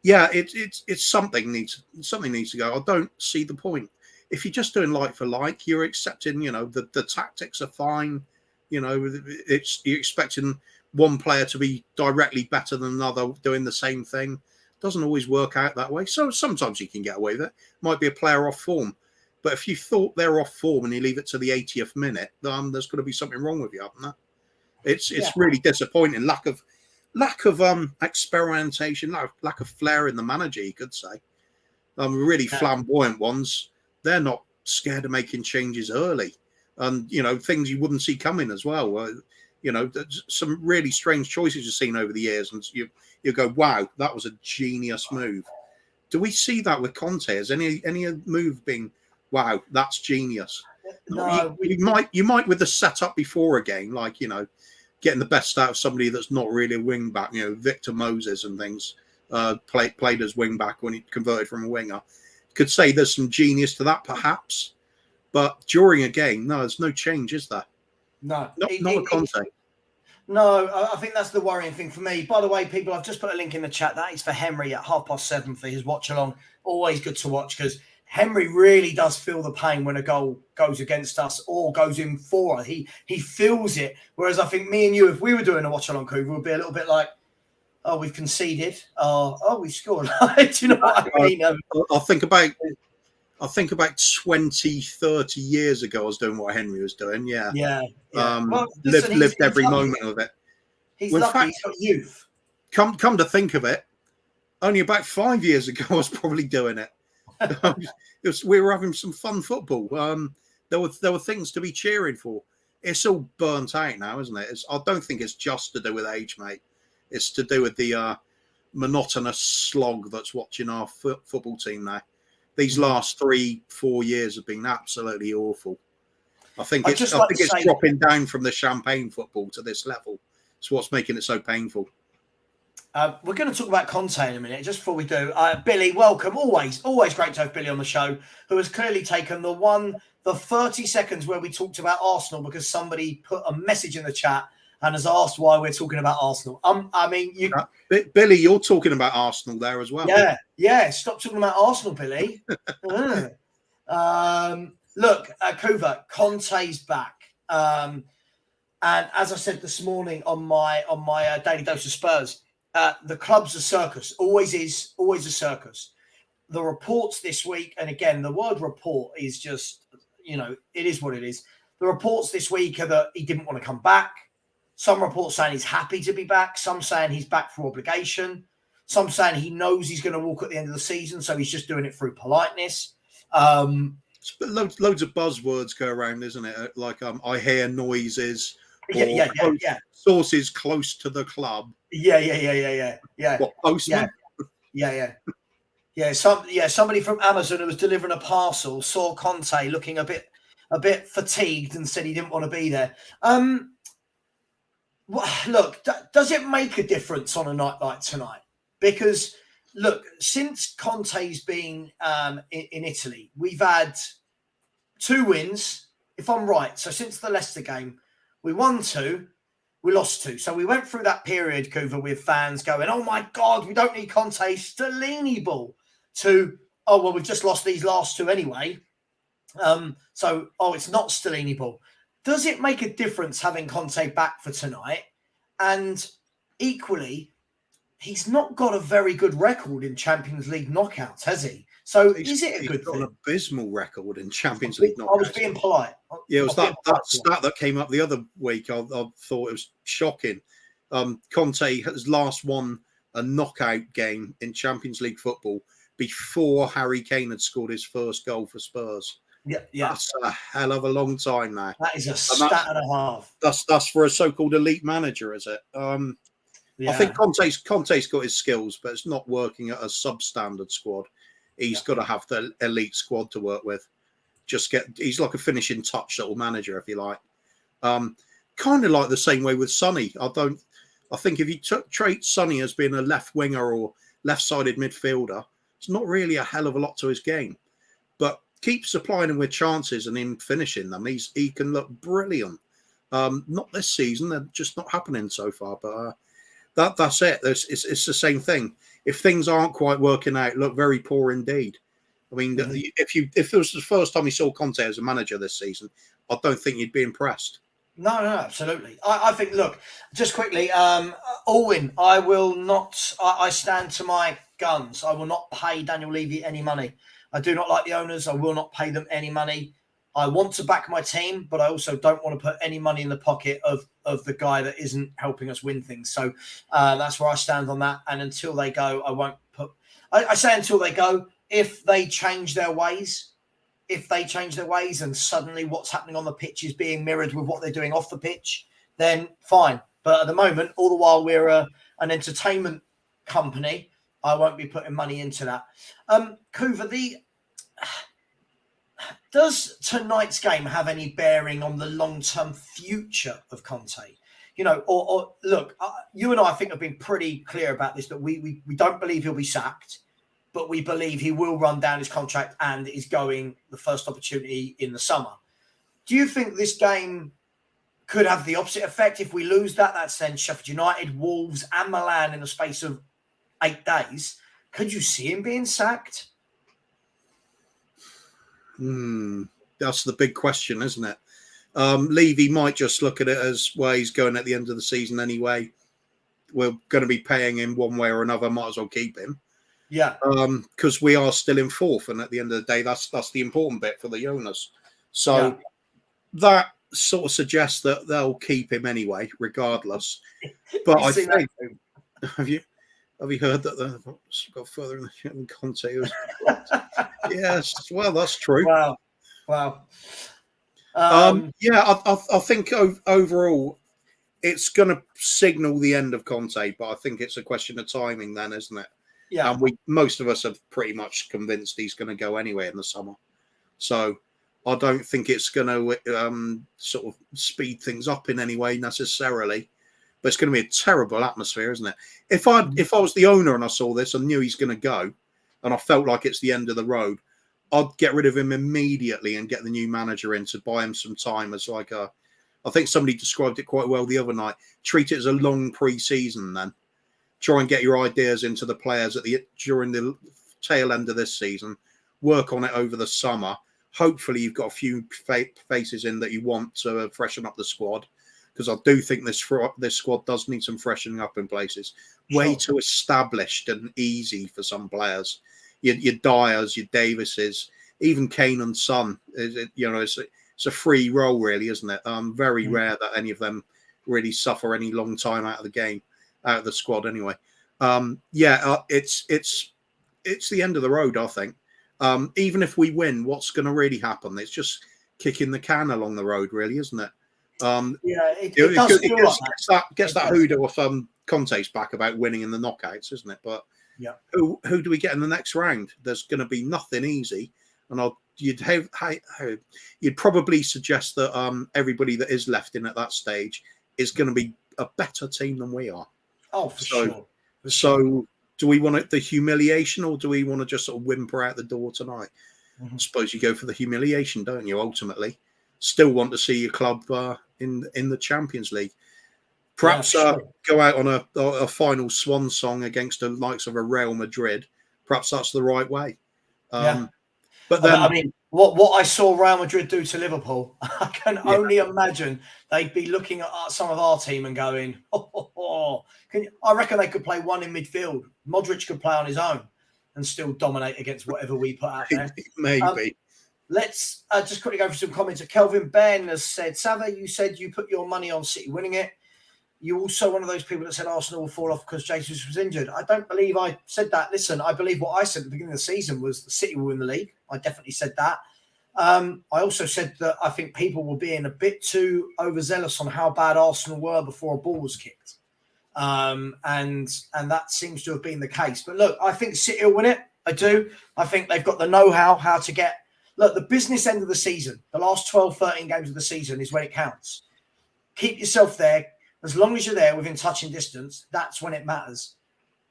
Yeah, it's something needs to go. I don't see the point. If you're just doing like for like, you're accepting, the tactics are fine. You're expecting one player to be directly better than another doing the same thing. Doesn't always work out that way. So sometimes you can get away with it. Might be a player off form. But if you thought they're off form and you leave it to the 80th minute, there's going to be something wrong with you, haven't there? It's really disappointing. Lack of experimentation, lack of flair in the manager, you could say. Really flamboyant ones, they're not scared of making changes early, and things you wouldn't see coming as well. Some really strange choices you've seen over the years, and you go, wow, that was a genius move. Do we see that with Conte? Has any move being, wow, that's genius? No, you might with the setup before a game, like getting the best out of somebody that's not really a wing back, Victor Moses and things, played as wing back when he converted from a winger. Could say there's some genius to that, perhaps, but during a game, no, there's no change, is there? No, not a Conte. No, I think that's the worrying thing for me. By the way, people, I've just put a link in the chat. That is for Henry at 7:30 for his watch along. Always good to watch because Henry really does feel the pain when a goal goes against us or goes in for us. He feels it. Whereas I think me and you, if we were doing a watch along, Cooper, would be a little bit like, oh, we've conceded. Oh, we scored. Do you know what I mean? I think about 20, 30 years ago, I was doing what Henry was doing. Yeah. Yeah. Well, lived every moment of it. He's lucky he's got youth. Come to think of it, only about 5 years ago, I was probably doing it. We were having some fun football. There were things to be cheering for. It's all burnt out now, isn't it? I don't think it's just to do with age, mate. It's to do with the monotonous slog that's watching our football team now. These last 3-4 years have been absolutely awful. I think it's dropping down from the champagne football to this level. It's what's making it so painful. We're going to talk about Conte in a minute. Just before we do, Billy, welcome. Always great to have Billy on the show, who has clearly taken the 30 seconds where we talked about Arsenal because somebody put a message in the chat and has asked why we're talking about Arsenal. Billy, you're talking about Arsenal there as well. Yeah. Stop talking about Arsenal, Billy. Look, Kuva, Conte's back. And as I said this morning on my daily dose of Spurs, the club's a circus. Always is. Always a circus. The reports this week, and again, the word report is just, it is what it is. The reports this week are that he didn't want to come back. Some reports saying he's happy to be back. Some saying he's back for obligation. Some saying he knows he's going to walk at the end of the season, so he's just doing it through politeness. Loads of buzzwords go around, isn't it? Like I hear noises. Yeah. Sources close to the club. Yeah. What, postman? Yeah. Somebody from Amazon who was delivering a parcel saw Conte looking a bit fatigued and said he didn't want to be there. Look, does it make a difference on a night like tonight? Because look, since Conte's been in Italy, we've had 2 wins, if I'm right. So since the Leicester game, we won 2, we lost 2. So we went through that period, Kuva, with fans going, oh my God, we don't need Conte, Stellini ball, to, oh, well, we've just lost these last 2 anyway. It's not Stellini ball. Does it make a difference having Conte back for tonight? And equally, he's not got a very good record in Champions League knockouts, has he? So is it a good thing? He's got an abysmal record in Champions League knockouts. I was being polite. Yeah, it was that stat that came up the other week. I thought it was shocking. Conte has last won a knockout game in Champions League football before Harry Kane had scored his first goal for Spurs. Yeah. That's a hell of a long time now. That is a stat and a half. That's for a so-called elite manager, is it? I think Conte's got his skills, but it's not working at a substandard squad. He's got to have the elite squad to work with. He's like a finishing touch little manager, if you like. Kind of like the same way with Sonny. I think if you treat Sonny as being a left winger or left-sided midfielder, it's not really a hell of a lot to his game. But keep supplying him with chances and him finishing them. He can look brilliant. Not this season; they're just not happening so far. But that's it. It's the same thing. if things aren't quite working out, look very poor indeed. I mean, if it was the first time you saw Conte as a manager this season, I don't think you'd be impressed. No, absolutely. I think, look, just quickly, Alwyn, I will not, I stand to my guns. I will not pay Daniel Levy any money. I do not like the owners. I will not pay them any money. I want to back my team, but I also don't want to put any money in the pocket of the guy that isn't helping us win things. So that's where I stand on that. And until they go, I won't put, I say until they go, if they change their ways, and suddenly what's happening on the pitch is being mirrored with what they're doing off the pitch, then fine. But at the moment, all the while we're an entertainment company, I won't be putting money into that. Kuva, does tonight's game have any bearing on the long-term future of Conte? You know, or look, you and I think have been pretty clear about this, that we don't believe he'll be sacked, but we believe he will run down his contract and is going the first opportunity in the summer. Do you think this game could have the opposite effect? If we lose that, that's then Sheffield United, Wolves and Milan in the space of 8 days. Could you see him being sacked? That's the big question, isn't it? Levy might just look at it as, well, he's going at the end of the season anyway. We're going to be paying him one way or another. Might as well keep him. Yeah. Because we are still in fourth, and at the end of the day, that's the important bit for the owners. So that sort of suggests that they'll keep him anyway, regardless. But I think, have you heard that they've got further in the shit than Conte? Yes, well, that's true. Wow. I think overall it's going to signal the end of Conte, but I think it's a question of timing then, isn't it? Yeah. And most of us are pretty much convinced he's going to go anyway in the summer. So I don't think it's going to sort of speed things up in any way necessarily. But it's going to be a terrible atmosphere, isn't it? If I was the owner and I saw this and knew he's going to go, and I felt like it's the end of the road, I'd get rid of him immediately and get the new manager in to buy him some time as like I think somebody described it quite well the other night. Treat it as a long pre-season then. Try and get your ideas into the players during the tail end of this season. Work on it over the summer. Hopefully you've got a few faces in that you want to freshen up the squad, because I do think this squad does need some freshening up in places. Way too established and easy for some players. Your Dyers, your Davises, even Kane and Son. It's a free roll, really, isn't it? Very rare that any of them really suffer any long time out of the game, out of the squad anyway. It's the end of the road, I think. Even if we win, what's going to really happen? It's just kicking the can along the road, really, isn't it? It gets that hoodoo off Conte's back about winning in the knockouts, isn't it? But who do we get in the next round? There's going to be nothing easy, and you'd probably suggest that everybody that is left in at that stage is going to be a better team than we are. Oh, for sure. So do we want the humiliation, or do we want to just sort of whimper out the door tonight? I suppose you go for the humiliation, don't you? Ultimately, still want to see your club in the Champions League. Perhaps go out on a final swan song against the likes of a Real Madrid. Perhaps that's the right way. But then, I mean, what I saw Real Madrid do to Liverpool, I can only imagine they'd be looking at some of our team and going, I reckon they could play one in midfield. Modric could play on his own and still dominate against whatever we put out there. Maybe. Let's just quickly go for some comments. Kelvin Ben has said, Savva, you said you put your money on City winning it. You also one of those people that said Arsenal will fall off because Jesus was injured. I don't believe I said that. Listen, I believe what I said at the beginning of the season was the City will win the league. I definitely said that. I also said that I think people were being a bit too overzealous on how bad Arsenal were before a ball was kicked. And that seems to have been the case. But look, I think City will win it. I do. I think they've got the know-how, how to get... Look, the business end of the season, the last 12, 13 games of the season is when it counts. Keep yourself there. As long as you're there within touching distance, that's when it matters.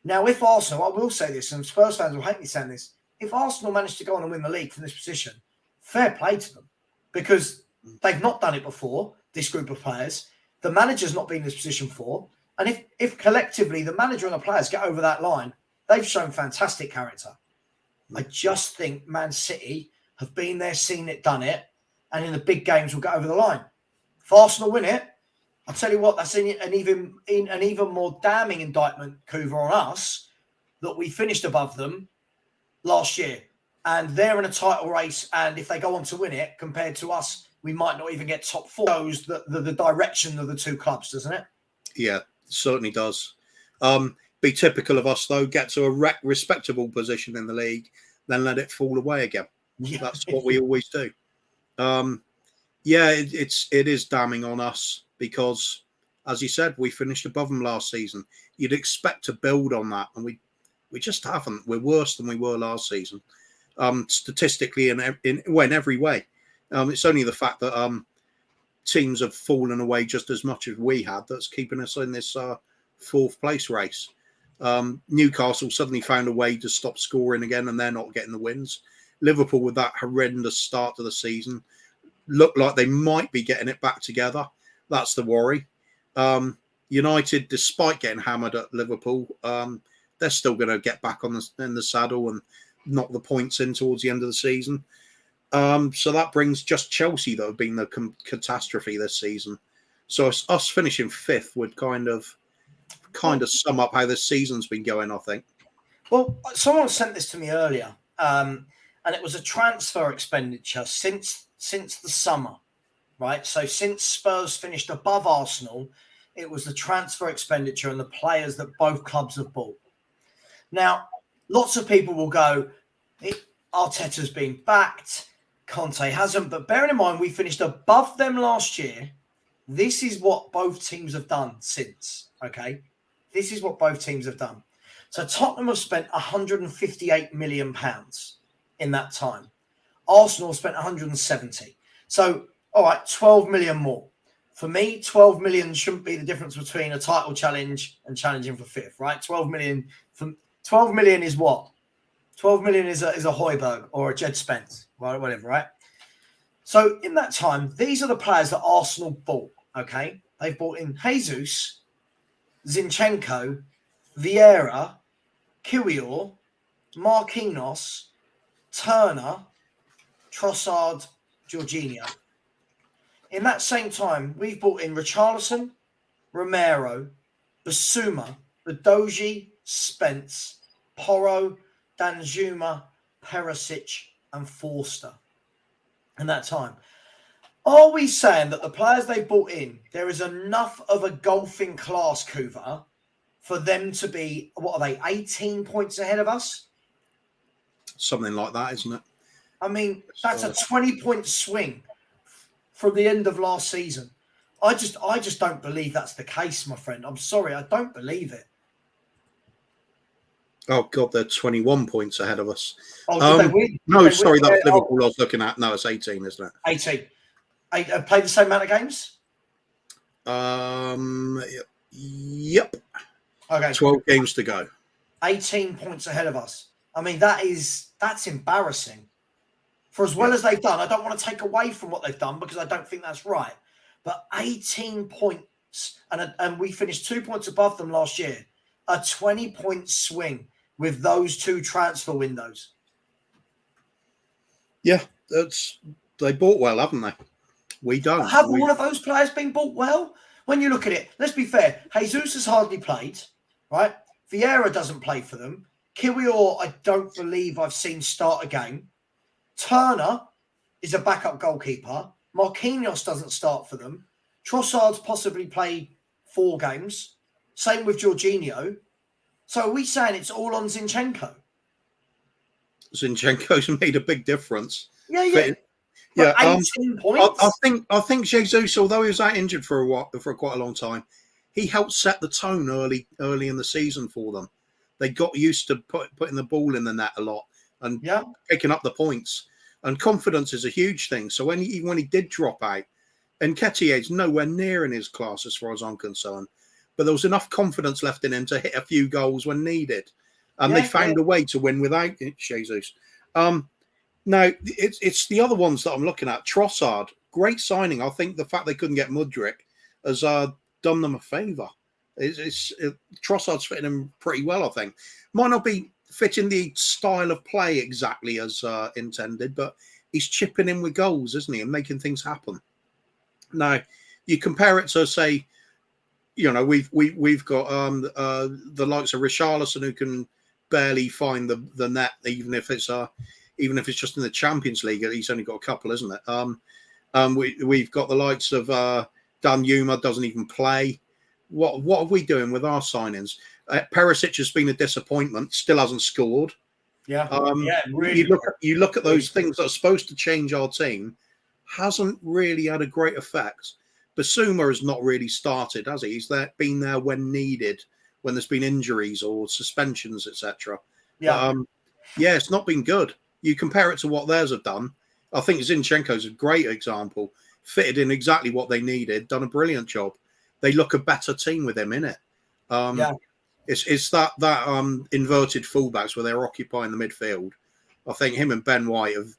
Now, if Arsenal, I will say this, and Spurs fans will hate me saying this, if Arsenal manage to go on and win the league from this position, fair play to them, because they've not done it before, this group of players. The manager's not been in this position before. And if collectively the manager and the players get over that line, They've shown fantastic character. I just think Man City have been there, seen it, done it, and in the big games will get over the line. If Arsenal win it, I'll tell you what, that's an even more damning indictment, Kuva, on us, that we finished above them last year. And they're in a title race, and if they go on to win it, compared to us, we might not even get top 4. Shows the direction of the two clubs, doesn't it? Yeah, certainly does. Be typical of us, though, get to a respectable position in the league, then let it fall away again. Yeah. That's what we always do. It is damning on us because, as you said, we finished above them last season. You'd expect to build on that, and we just haven't. We're worse than we were last season, statistically in every way. It's only the fact that teams have fallen away just as much as we had that's keeping us in this 4th place race. Newcastle suddenly found a way to stop scoring again, and they're not getting the wins. Liverpool, with that horrendous start to the season, look like they might be getting it back together. That's the worry. United, despite getting hammered at Liverpool, they're still going to get back in the saddle and knock the points in towards the end of the season. So that brings just Chelsea, that have been the catastrophe this season. So us finishing 5th would kind of sum up how this season's been going, I think. Well, someone sent this to me earlier, and it was a transfer expenditure since the summer, right? So since Spurs finished above Arsenal, it was the transfer expenditure and the players that both clubs have bought. Now, lots of people will go, Arteta's been backed, Conte hasn't, but bearing in mind we finished above them last year, this is what both teams have done since, okay? This is what both teams have done. So Tottenham have spent £158 million in that time. Arsenal spent 170. So, all right, 12 million more. For me, 12 million shouldn't be the difference between a title challenge and challenging for 5th, right? 12 million is what? 12 million is a Højbjerg or a Jed Spence, right? Whatever, right? So in that time, these are the players that Arsenal bought, okay? They've bought in Jesus, Zinchenko, Vieira, Kiwior, Marquinhos, Turner, Trossard, Jorginho. In that same time, we've brought in Richarlison, Romero, Basuma, Badoji, Spence, Porro, Danjuma, Perisic, and Forster. In that time. Are we saying that the players they brought in, there is enough of a golfing class, Kuva, for them to be, what are they, 18 points ahead of us? Something like that, isn't it? I mean, that's a 20-point swing from the end of last season. I just don't believe that's the case, my friend. I'm sorry, I don't believe it. Oh, God, they're 21 points ahead of us. Oh, did they win? That's Liverpool I was looking at. No, it's 18, isn't it? 18. Played the same amount of games? Yep. Okay. 12 games to go. 18 points ahead of us. I mean, that's embarrassing. For as well as they've done, I don't want to take away from what they've done because I don't think that's right. But 18 points, and we finished 2 points above them last year. A 20-point swing with those two transfer windows. Yeah, they bought well, haven't they? We don't. Have all of those players been bought well? When you look at it, let's be fair. Jesus has hardly played, right? Vieira doesn't play for them. Kiwior, I don't believe I've seen start a game. Turner is a backup goalkeeper. Marquinhos doesn't start for them. Trossard's possibly played 4 games. Same with Jorginho. So are we saying it's all on Zinchenko? Zinchenko's made a big difference. Yeah. But 18 points. I think Jesus, although he was out injured for quite a long time, he helped set the tone early in the season for them. They got used to putting the ball in the net a lot and picking up the points. And confidence is a huge thing. So when he did drop out, and Nketiah's nowhere near in his class as far as I'm concerned, but there was enough confidence left in him to hit a few goals when needed. And they found a way to win without Jesus. Now, it's the other ones that I'm looking at. Trossard, great signing. I think the fact they couldn't get Mudryk has done them a favour. Trossard's fitting him pretty well, I think. Might not be fitting the style of play exactly as intended, but he's chipping in with goals, isn't he, and making things happen. Now, you compare it to, say, we've got the likes of Richarlison, who can barely find the net, even if it's just in the Champions League. He's only got a couple, isn't it? We've got the likes of Dan Yuma, doesn't even play. What are we doing with our signings? Perisic has been a disappointment, still hasn't scored. Yeah, really. You look at those things that are supposed to change our team, hasn't really had a great effect. Basuma has not really started, has he? He's been there when needed, when there's been injuries or suspensions, etc. Yeah, it's not been good. You compare it to what theirs have done. I think Zinchenko's a great example. Fitted in exactly what they needed, done a brilliant job. They look a better team with him in it. It's that inverted fullbacks where they're occupying the midfield. I think him and Ben White have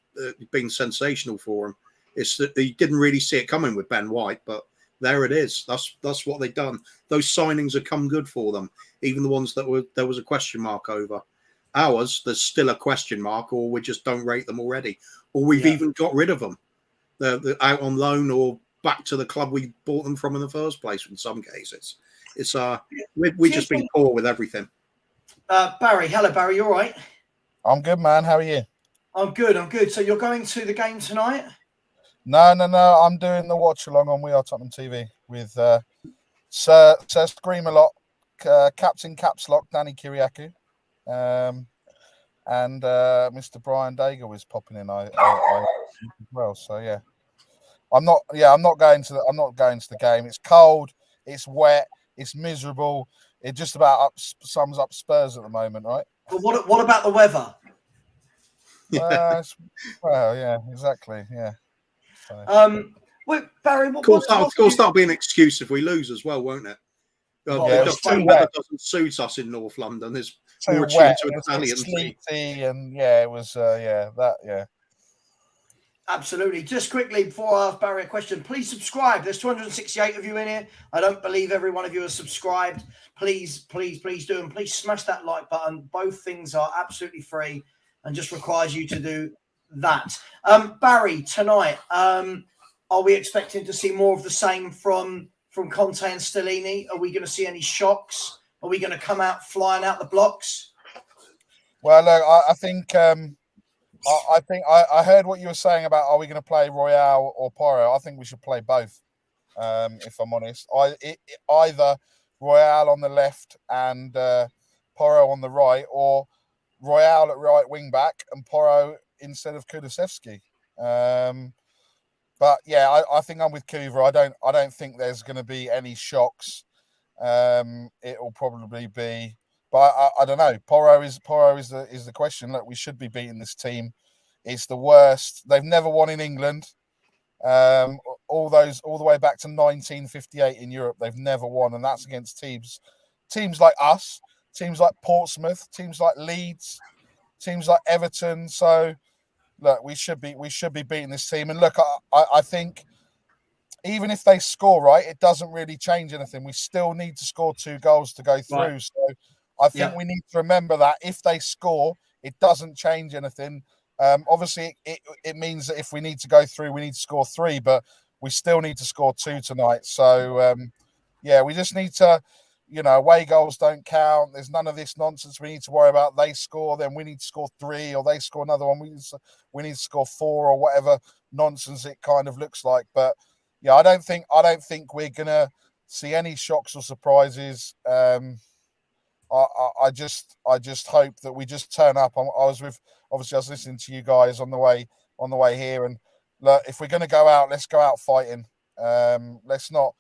been sensational for him. It's that he didn't really see it coming with Ben White, but there it is. That's what they've done. Those signings have come good for them, even the ones that there was a question mark over. Ours, there's still a question mark, or we just don't rate them already, or we've even got rid of them. They're out on loan or back to the club we bought them from in the first place. In some cases, it's we've just been poor with everything. Barry, hello Barry, you all right? I'm good, man. How are you? I'm good. So you're going to the game tonight? No. I'm doing the watch along on We Are Tottenham TV with Sir Scream a Lot, Captain Caps Lock, Danny Kiriakou, and Mr. Brian Daigle was popping in as well. So yeah. I'm not going to the game. It's cold, it's wet, it's miserable. It just about sums up Spurs at the moment, right? But what about the weather? Well, yeah, exactly, yeah. So. Barry, of course that'll be an excuse if we lose as well, won't it? The weather doesn't suit us in North London. It's more tuned to Italian. Sleety, and it was that. Absolutely. Just quickly before I ask Barry a question, please subscribe. There's 268 of you in here. I don't believe every one of you are subscribed. Please do, and please smash that like button. Both things are absolutely free and just requires you to do that. Barry, tonight, are we expecting to see more of the same from Conte and Stellini? Are we going to see any shocks? Are we going to come out flying out the blocks? Well, look, I think I heard what you were saying about are we going to play Royale or Porro. I think we should play both, if I'm honest. Either Royale on the left and Porro on the right, or Royale at right wing back and Porro instead of Kulusevski. But yeah, I think I'm with Kuva. I don't think there's going to be any shocks. It will probably be. But I don't know. Porro is the question. Look, we should be beating this team. It's the worst. They've never won in England. All the way back to 1958 in Europe, they've never won, and that's against teams like us, teams like Portsmouth, teams like Leeds, teams like Everton. So look, we should be beating this team. And look, I think even if they score, right, it doesn't really change anything. We still need to score 2 goals to go through. Right. So I think we need to remember that if they score, it doesn't change anything. Obviously, it means that if we need to go through, we need to score 3, but we still need to score 2 tonight. So, we just need to, away goals don't count. There's none of this nonsense we need to worry about. They score, then we need to score 3, or they score another one. We need to score 4, or whatever nonsense it kind of looks like. But yeah, I don't think we're gonna see any shocks or surprises. I just hope that we just turn up. I was listening to you guys on the way here, and look, if we're going to go out, let's go out fighting. Let's not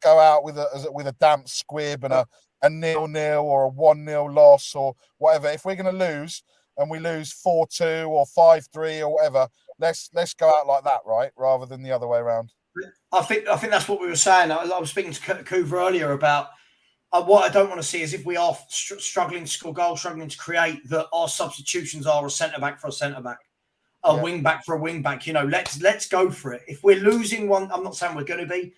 go out with a damp squib and a 0-0 or a 1-0 loss or whatever. If we're going to lose and we lose 4-2 or 5-3 or whatever, let's go out like that, right? Rather than the other way around. I think that's what we were saying. I was speaking to Kuva earlier about. What I don't want to see is if we are struggling to score goals, struggling to create, that our substitutions are a centre-back for a centre-back, wing-back for a wing-back. Let's go for it. If we're losing one, I'm not saying we're going to be.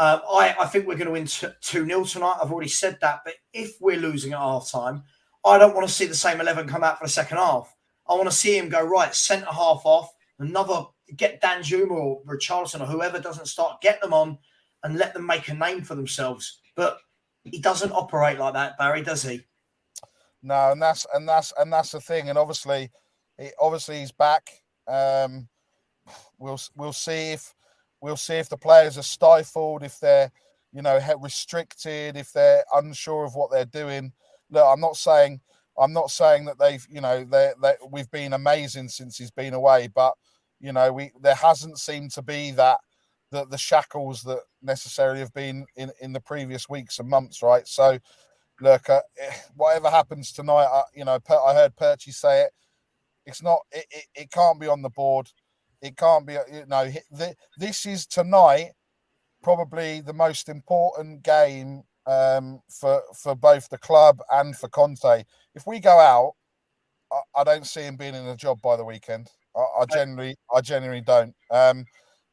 I think we're going to win 2-0 tonight. I've already said that. But if we're losing at half time, I don't want to see the same 11 come out for the second half. I want to see him go, right, centre half off, get Danjuma or Richarlison or whoever doesn't start, get them on and let them make a name for themselves. But he doesn't operate like that, Barry, does he? No, and that's the thing. And obviously he's back. We'll see if the players are stifled, if they're restricted, if they're unsure of what they're doing. Look, I'm not saying that they've we've been amazing since he's been away, but there hasn't seemed to be the shackles that necessarily have been in the previous weeks and months, right? So look, whatever happens tonight, I heard Perchy say it. It's not. It can't be on the board. It can't be. This is tonight probably the most important game for both the club and for Conte. If we go out, I don't see him being in a job by the weekend. I genuinely don't.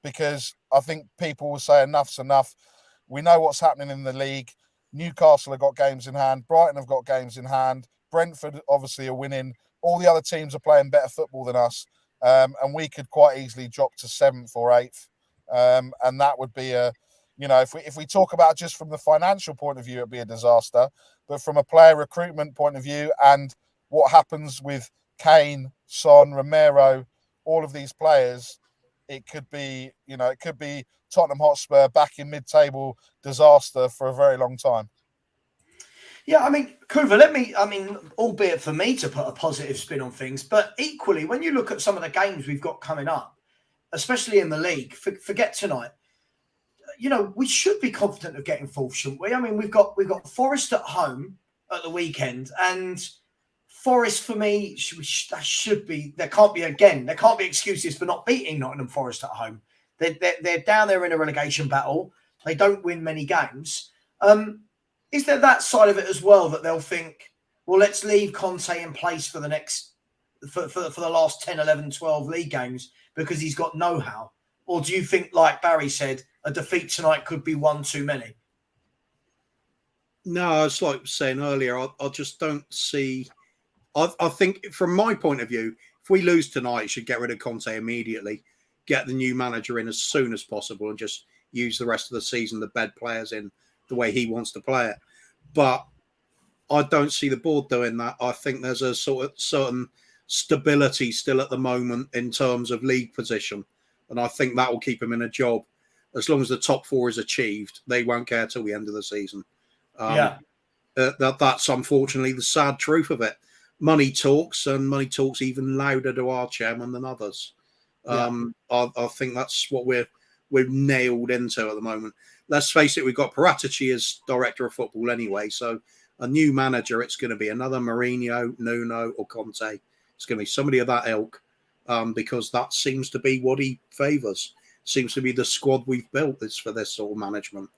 Because I think people will say enough's enough. We know what's happening in the league. Newcastle have got games in hand. Brighton have got games in hand. Brentford obviously are winning. All the other teams are playing better football than us. And we could quite easily drop to 7th or 8th. And that would be if we talk about just from the financial point of view, it'd be a disaster. But from a player recruitment point of view and what happens with Kane, Son, Romero, all of these players, it could be Tottenham Hotspur back in mid-table disaster for a very long time. Yeah, I mean, Kuva, albeit for me to put a positive spin on things, but equally, when you look at some of the games we've got coming up, especially in the league, forget tonight, we should be confident of getting fourth, shouldn't we? I mean, we've got Forest at home at the weekend, and Forest for me, there can't be excuses for not beating Nottingham Forest at home. They're down there in a relegation battle. They don't win many games. Is there that side of it as well that they'll think, well, let's leave Conte in place for the next for the last 10, 11, 12 league games because he's got know-how? Or do you think, like Barry said, a defeat tonight could be one too many? No, it's like saying earlier, I just don't see. I think from my point of view, if we lose tonight, you should get rid of Conte immediately, get the new manager in as soon as possible and just use the rest of the season to bed players in the way he wants to play it. But I don't see the board doing that. I think there's a sort of certain stability still at the moment in terms of league position. And I think that will keep him in a job. As long as the top 4 is achieved, they won't care till the end of the season. That's unfortunately the sad truth of it. Money talks, and money talks even louder to our chairman than others. I think that's what we're nailed into at the moment. Let's face it, we've got Paratici as director of football anyway. So a new manager, it's going to be another Mourinho, Nuno, or Conte. It's going to be somebody of that ilk because that seems to be what he favours. Seems to be the squad we've built is for this sort of management.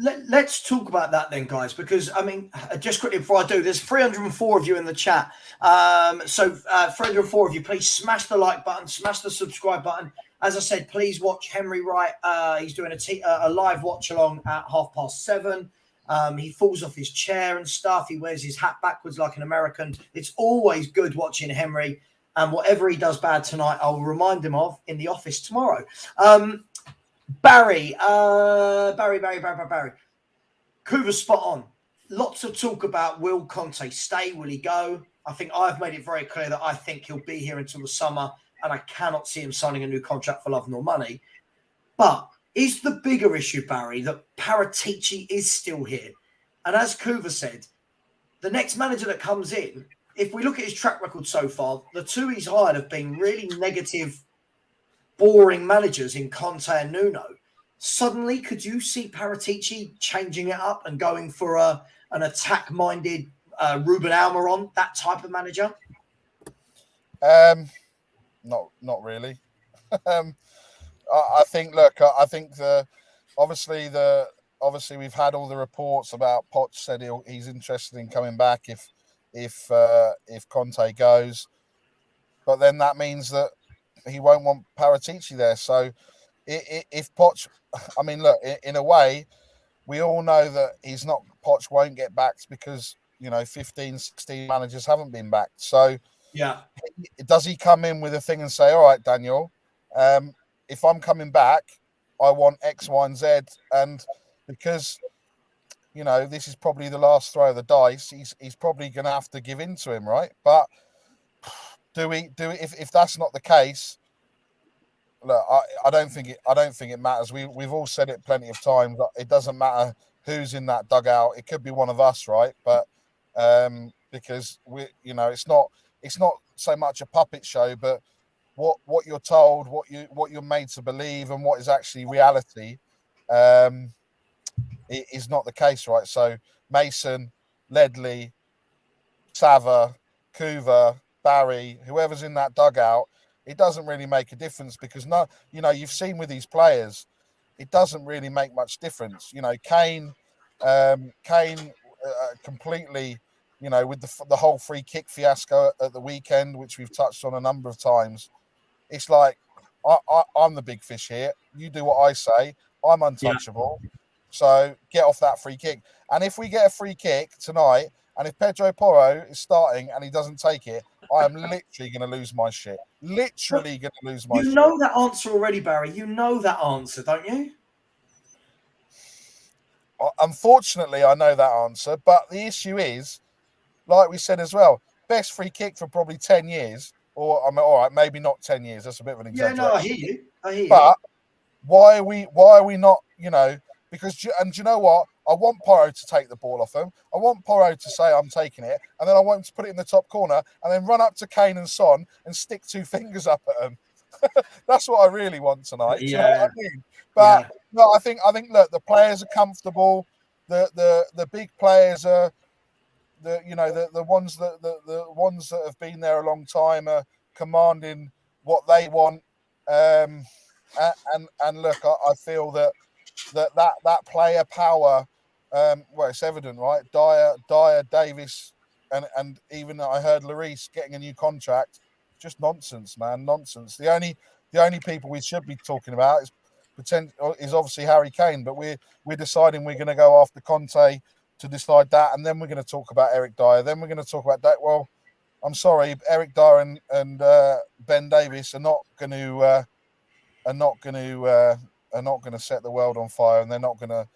Let's talk about that then, guys, because, I mean, just quickly before I do, there's 304 of you in the chat. 304 of you, please smash the like button, smash the subscribe button. As I said, please watch Henry Wright. He's doing a live watch along at 7:30. He falls off his chair and stuff. He wears his hat backwards like an American. It's always good watching Henry. And whatever he does bad tonight, I'll remind him of in the office tomorrow. Barry. Kuva's spot on. Lots of talk about will Conte stay? Will he go? I think I've made it very clear that I think he'll be here until the summer, and I cannot see him signing a new contract for love nor money. But is the bigger issue, Barry, that Paratici is still here? And as Kuva said, the next manager that comes in, if we look at his track record so far, the 2 he's hired have been really negative, boring managers in Conte and Nuno. Suddenly, could you see Paratici changing it up and going for an attack-minded Ruben Almiron, that type of manager? Not really. I think. Look, I think obviously we've had all the reports about Poch said he's interested in coming back if Conte goes, but then that means that he won't want Paratici there. So if Poch, I mean, look, in a way, we all know that Poch won't get backed because, 15, 16 managers haven't been backed. So Yeah. does he come in with a thing and say, all right, Daniel, if I'm coming back, I want X, Y, and Z. And because, this is probably the last throw of the dice, he's probably going to have to give in to him, right? But if that's not the case, look, I don't think it matters. We've all said it plenty of times. It doesn't matter who's in that dugout. It could be one of us, right? But because it's not so much a puppet show, but what you're told, what you're made to believe, and what is actually reality, it is not the case, right? So Mason, Ledley, Savva, Coover, Barry, whoever's in that dugout, it doesn't really make a difference because you've seen with these players, it doesn't really make much difference. Kane completely, with the whole free kick fiasco at the weekend, which we've touched on a number of times. It's like I'm the big fish here. You do what I say. I'm untouchable. Yeah. So get off that free kick. And if we get a free kick tonight, and if Pedro Porro is starting and he doesn't take it, I am literally going to lose my shit. Literally going to lose my shit. You know that answer already, Barry. You know that answer, don't you? Unfortunately, I know that answer. But the issue is, like we said as well, best free kick for probably 10 years. Or, all right, maybe not 10 years. That's a bit of an exaggeration. Yeah, no, I hear you. But why are we not, because, and do you know what? I want Porro to take the ball off him. I want Porro to say I'm taking it. And then I want him to put it in the top corner and then run up to Kane and Son and stick two fingers up at them. That's what I really want tonight. Yeah. Do you know what I mean? But no, I think, look, the players are comfortable. The big players are, the ones that have been there a long time are commanding what they want. And look, I feel that player power, it's evident, right? Dyer, Davis, and even I heard Lloris getting a new contract. Just nonsense, man, nonsense. The only people we should be talking about is obviously Harry Kane, but we're deciding we're going to go after Conte to decide that, and then we're going to talk about Eric Dyer. Then we're going to talk about that. Well, I'm sorry, Eric Dyer and Ben Davies are not going to set the world on fire, and they're not going to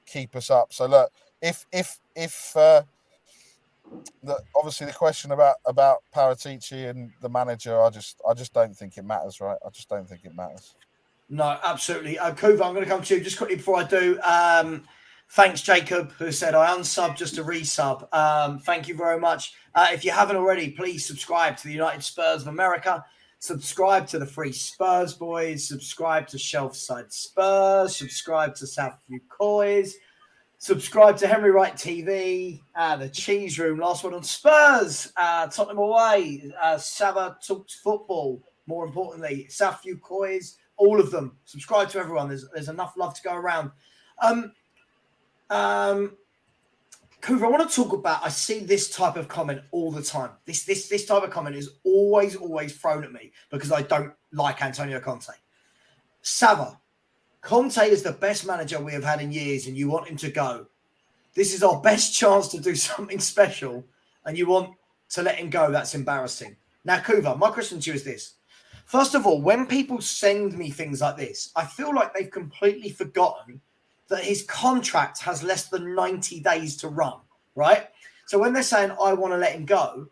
keep us up. So look, if obviously the question about Paratici and the manager, I just don't think it matters, right? I just don't think it matters. No, absolutely. Kuva, I'm going to come to you just quickly before I do. Thanks, Jacob, who said I unsubbed just to resub. Thank you very much. If you haven't already, please subscribe to the United Spurs of America. Subscribe to the Free Spurs Boys. Subscribe to Shelfside Spurs. Subscribe to Southview Coys. Subscribe to Henry Wright TV. The Cheese Room. Last one on Spurs. Tottenham away. Savva Talks Football. More importantly, Southview Coys. All of them. Subscribe to everyone. There's enough love to go around. Kuva, I want to talk about, I see this type of comment all the time. This type of comment is always thrown at me because I don't like Antonio Conte. Savva, Conte is the best manager we have had in years and you want him to go. This is our best chance to do something special and you want to let him go. That's embarrassing. Now, Kuva, my question to you is this. First of all, when people send me things like this, I feel like they've completely forgotten that his contract has less than 90 days to run, right? So when they're saying, I want to let him go,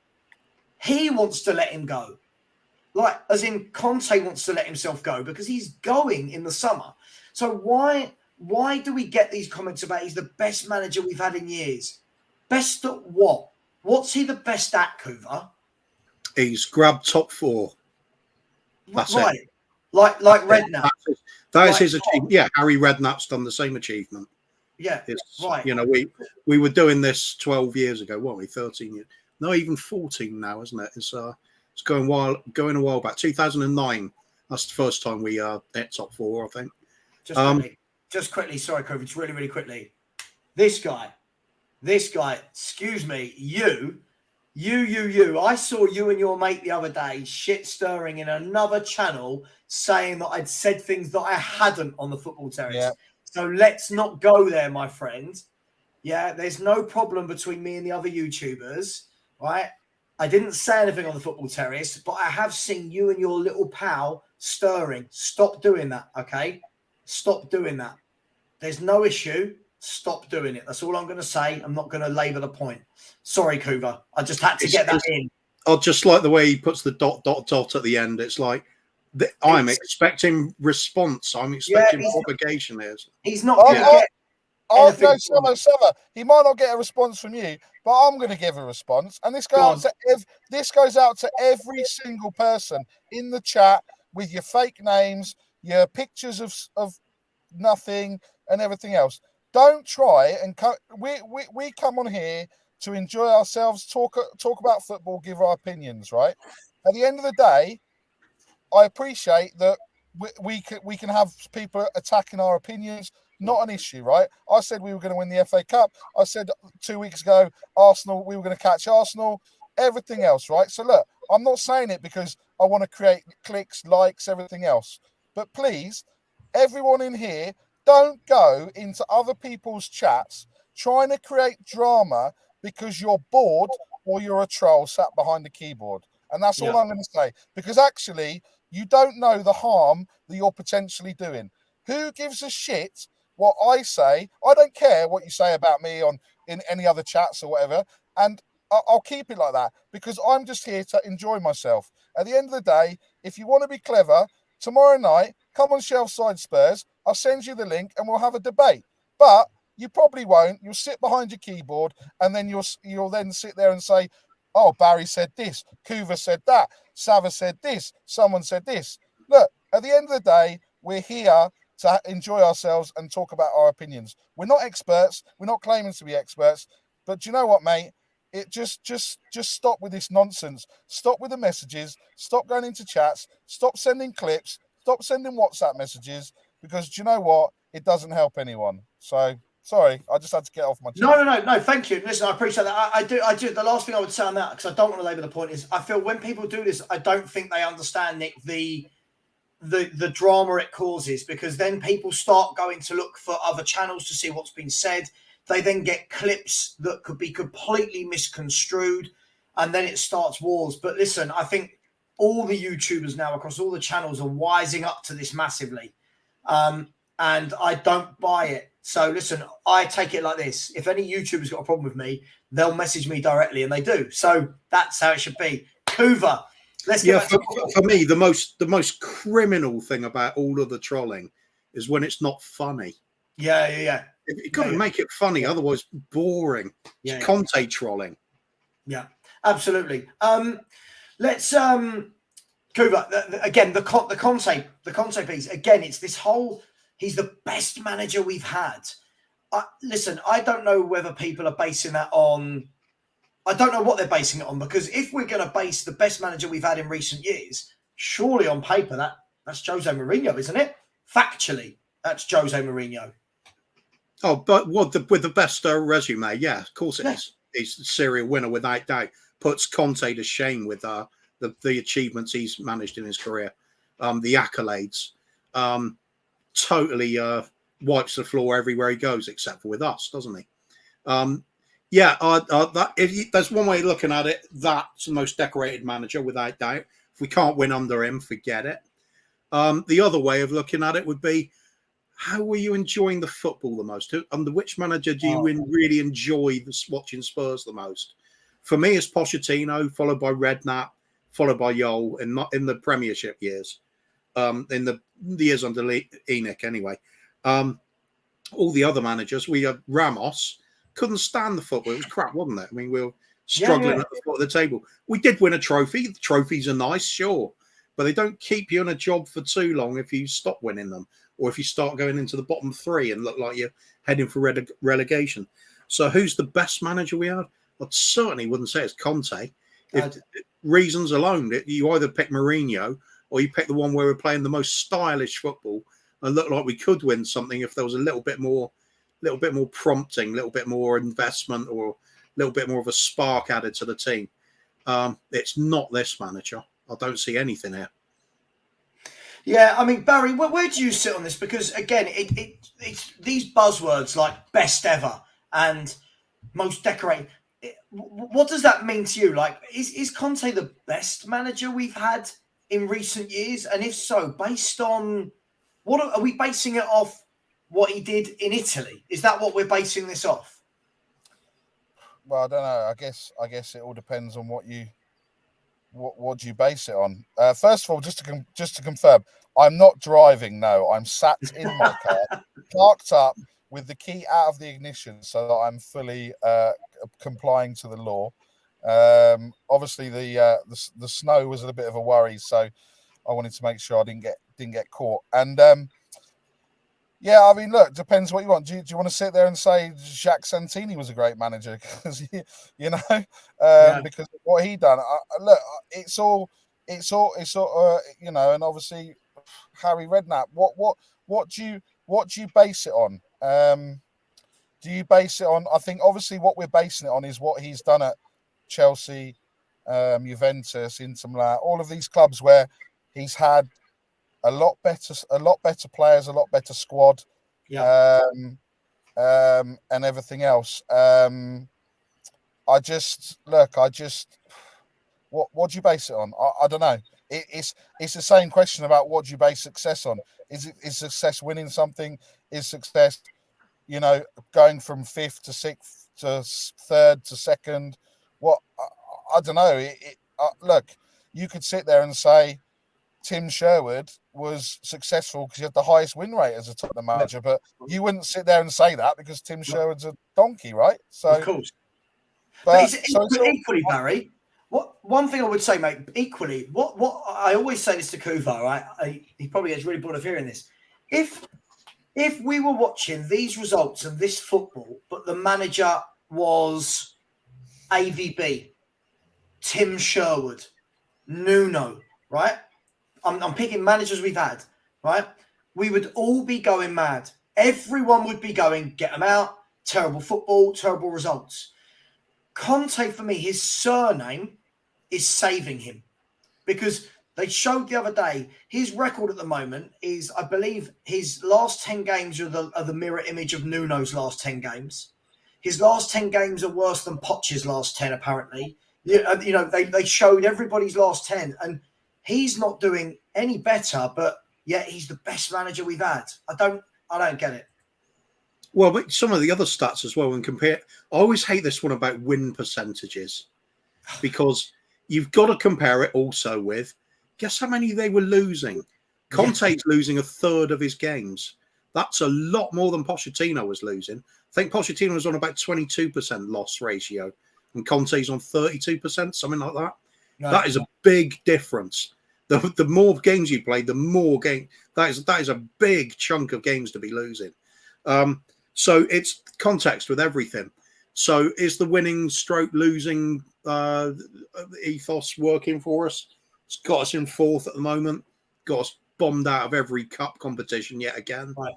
he wants to let him go. Like, as in Conte wants to let himself go because he's going in the summer. So why do we get these comments about he's the best manager we've had in years? Best at what? What's he the best at, Kuva? He's grabbed top four. That's right. it. Like Redknapp. That is his achievement. Yeah, Harry Redknapp's done the same achievement. Yeah, right. We were doing this 12 years ago, weren't we? 13 years. No, even 14 now, isn't it? It's going a while back. 2009. That's the first time we hit top four, I think. Just quickly. Sorry, Kovic. Really quickly. This guy. Excuse me. You You. I saw you and your mate the other day shit stirring in another channel saying that I'd said things that I hadn't on the football terrace. Yeah. So let's not go there, my friend. Yeah, there's no problem between me and the other YouTubers, right? I didn't say anything on the football terrace, but I have seen you and your little pal stirring. Stop doing that, okay? Stop doing that. There's no issue. Stop doing it. That's all I'm going to say. I'm not going to labour the point. Sorry, Kuva. I just had to get that in. I just like the way he puts the ... at the end. It's like, I'm expecting response. I'm expecting propagation here. He's not going to get anything. No, Savva, he might not get a response from you, but I'm going to give a response. And this goes out to every single person in the chat with your fake names, your pictures of nothing and everything else. Don't try and we come on here to enjoy ourselves, talk about football, give our opinions, right? At the end of the day, I appreciate that we can have people attacking our opinions, not an issue, right? I said we were going to win the FA Cup. I said 2 weeks ago, Arsenal, we were going to catch Arsenal, everything else, right? So look, I'm not saying it because I want to create clicks, likes, everything else. But please, everyone in here, don't go into other people's chats trying to create drama because you're bored or you're a troll sat behind the keyboard. And that's all I'm going to say. Because actually, you don't know the harm that you're potentially doing. Who gives a shit what I say? I don't care what you say about me in any other chats or whatever. And I'll keep it like that because I'm just here to enjoy myself. At the end of the day, if you want to be clever, tomorrow night, come on Shelfside Spurs. I'll send you the link and we'll have a debate. But you probably won't. You'll sit behind your keyboard and then you'll then sit there and say, oh, Barry said this, Kuva said that, Savva said this, someone said this. Look, at the end of the day, we're here to enjoy ourselves and talk about our opinions. We're not experts. We're not claiming to be experts. But do you know what, mate? It just stop with this nonsense. Stop with the messages. Stop going into chats. Stop sending clips. Stop sending WhatsApp messages. Because do you know what? It doesn't help anyone. So sorry, I just had to get off my chest. No. Thank you. Listen, I appreciate that. I do. The last thing I would say on that, because I don't want to labour the point, is I feel when people do this, I don't think they understand, Nick, the drama it causes, because then people start going to look for other channels to see what's been said. They then get clips that could be completely misconstrued, and then it starts wars. But listen, I think all the YouTubers now across all the channels are wising up to this massively. And I don't buy it. So listen, I take it like this. If any YouTuber's got a problem with me, they'll message me directly, and they do. So that's how it should be. Kuva, let's get back to for me, the most criminal thing about all of the trolling is when it's not funny. Yeah. You got to make it funny, otherwise boring. It's Conte trolling. Yeah, absolutely. Let's Kuva, again, the Conte piece. Again, it's this whole, he's the best manager we've had. Listen, I don't know whether people are basing that on, I don't know what they're basing it on, because if we're going to base the best manager we've had in recent years, surely on paper that's Jose Mourinho, isn't it? Factually, that's Jose Mourinho. Oh, but with the best resume, yeah, of course it is. He's the serial winner without doubt. Puts Conte to shame with the achievements he's managed in his career, the accolades. Totally wipes the floor everywhere he goes, except for with us, doesn't he? There's one way of looking at it. That's the most decorated manager, without doubt. If we can't win under him, forget it. The other way of looking at it would be, how were you enjoying the football the most? Under which manager do you really enjoy watching Spurs the most? For me, it's Pochettino, followed by Redknapp, followed by Yol, and not in the Premiership years. In the years under ENIC, anyway. All the other managers, we had Ramos, couldn't stand the football. It was crap, wasn't it? I mean, we were struggling at the foot of the table. We did win a trophy. The trophies are nice, sure, but they don't keep you in a job for too long if you stop winning them, or if you start going into the bottom three and look like you're heading for relegation. So who's the best manager we had? I certainly wouldn't say it's Conte. If reasons alone, you either pick Mourinho or you pick the one where we're playing the most stylish football and look like we could win something if there was a little bit more prompting, a little bit more investment, or a little bit more of a spark added to the team. It's not this manager. I don't see anything here. Yeah, I mean, Barry, where do you sit on this? Because again, it's these buzzwords like best ever and most decorated. What does that mean to you? Like, is Conte the best manager we've had in recent years? And if so, based on what are we basing it off? What he did in Italy? Is that what we're basing this off? Well, I don't know. I guess it all depends on what do you base it on. First of all, just to confirm, I'm not driving. No, I'm sat in my car, parked up with the key out of the ignition, so that I'm fully complying to the law. Obviously, the snow was a bit of a worry, so I wanted to make sure I didn't get caught. And yeah, I mean, look, depends what you want. Do you want to sit there and say Jacques Santini was a great manager because because of what he done? Look, it's all you know, and obviously Harry Redknapp. What do you base it on? Do you base it on? I think obviously what we're basing it on is what he's done at Chelsea, Juventus, Inter Milan, all of these clubs where he's had a lot better players, a lot better squad, and everything else. What do you base it on? I don't know. It's the same question about what do you base success on? Is success winning something? Is success, going from 5th to 6th to 3rd to 2nd? What I don't know. Look, you could sit there and say Tim Sherwood was successful because he had the highest win rate as a Tottenham manager, but you wouldn't sit there and say that because Tim Sherwood's a donkey, right? So, of course. But equally, Barry, one thing I would say, mate, equally, what I always say this to Kuva, right? He probably gets really bored of hearing this. If we were watching these results and this football, but the manager was AVB, Tim Sherwood, Nuno, right? I'm picking managers we've had, right? We would all be going mad. Everyone would be going, get them out, terrible football, terrible results. Conte, for me, his surname is saving him because they showed the other day his record at the moment is, I believe, his last 10 games are the mirror image of Nuno's last 10 games. His last 10 games are worse than Poch's last 10, apparently. They showed everybody's last 10, and he's not doing any better, but yet he's the best manager we've had. I don't get it. Well, but some of the other stats as well, and compare. I always hate this one about win percentages because you've got to compare it also with guess how many they were losing. Conte's losing a third of his games. That's a lot more than Pochettino was losing. I think Pochettino was on about 22% loss ratio, and Conte's on 32%, something like that. No, that is a big difference. The more games you play, the more game that is a big chunk of games to be losing. So it's context with everything. So is the winning stroke losing ethos working for us? It's got us in 4th at the moment. Got us bombed out of every cup competition yet again. Right.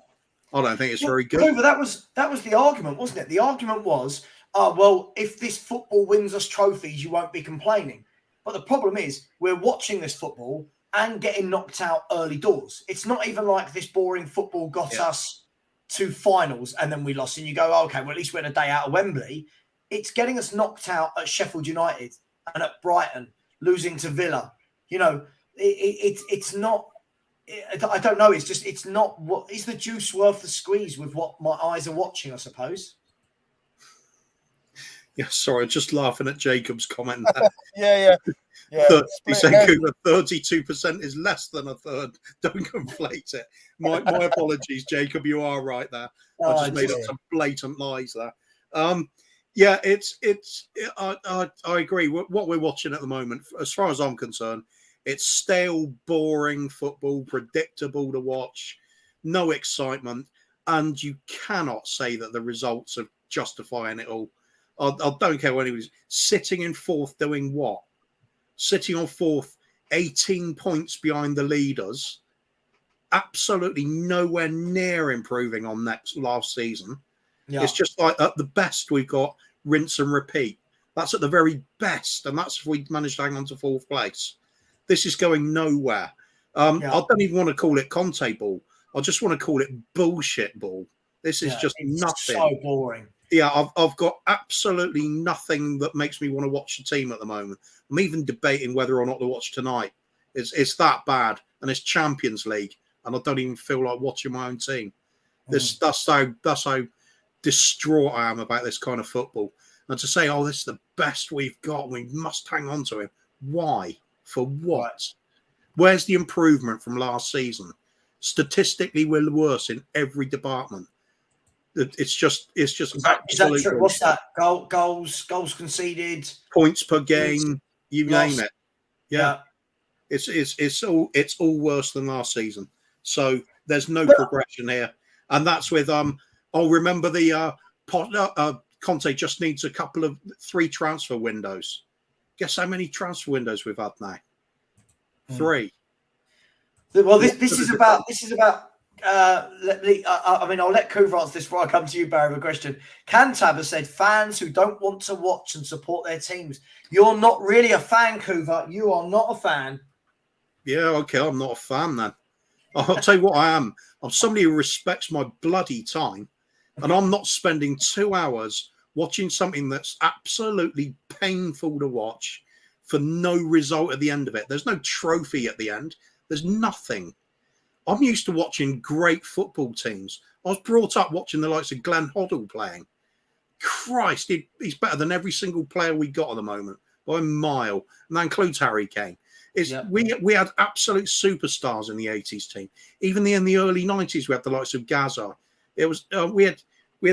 I don't think it's very good. But that was the argument, wasn't it? The argument was, well, if this football wins us trophies, you won't be complaining. But the problem is we're watching this football and getting knocked out early doors. It's not even like this boring football got us to finals and then we lost. And you go, okay, well, at least we're a day out of Wembley. It's getting us knocked out at Sheffield United and at Brighton, losing to Villa. It's not. I don't know. It's not. What is the juice worth the squeeze with what my eyes are watching? I suppose. Yeah, sorry, just laughing at Jacob's comment there. yeah. He said 32% is less than a third. Don't conflate it. My apologies, Jacob. You are right there. I just made up some blatant lies there. I agree. What we're watching at the moment, as far as I'm concerned, it's stale, boring football, predictable to watch, no excitement, and you cannot say that the results are justifying it all. I don't care when he was sitting in 4th doing what? Sitting on 4th, 18 points behind the leaders, absolutely nowhere near improving on last season. Yeah. It's just like at the best we've got rinse and repeat. That's at the very best, and that's if we manage to hang on to fourth place. This is going nowhere. I don't even want to call it Conte ball. I just want to call it bullshit ball. This is just nothing. So boring. Yeah, I've got absolutely nothing that makes me want to watch the team at the moment. I'm even debating whether or not to watch tonight. It's that bad, and it's Champions League, and I don't even feel like watching my own team. That's how distraught I am about this kind of football. And to say, oh, this is the best we've got, we must hang on to him. Why? For what? Right. Where's the improvement from last season? Statistically, we're worse in every department. It's just is that true? What's that? Goals conceded, points per game, you name it. Yeah. It's all worse than last season. So there's no progression here, and that's with I'll remember the Conte just needs 3 transfer windows. Guess how many transfer windows we've had now? 3. Well, this is about. I mean, I'll let Coover answer this before I come to you, Barry, with a question. Cantab has said fans who don't want to watch and support their teams. You're not really a fan, Coover. You are not a fan. Yeah, okay, I'm not a fan then. I'll tell you what I am. I'm somebody who respects my bloody time, and I'm not spending 2 hours watching something that's absolutely painful to watch for no result at the end of it. There's no trophy at the end. There's nothing. I'm used to watching great football teams. I was brought up watching the likes of Glenn Hoddle playing. Christ, he's better than every single player we got at the moment by a mile, and that includes Harry Kane. We had absolute superstars in the 80s team. Even in the early 90s, we had the likes of Gaza. It was we had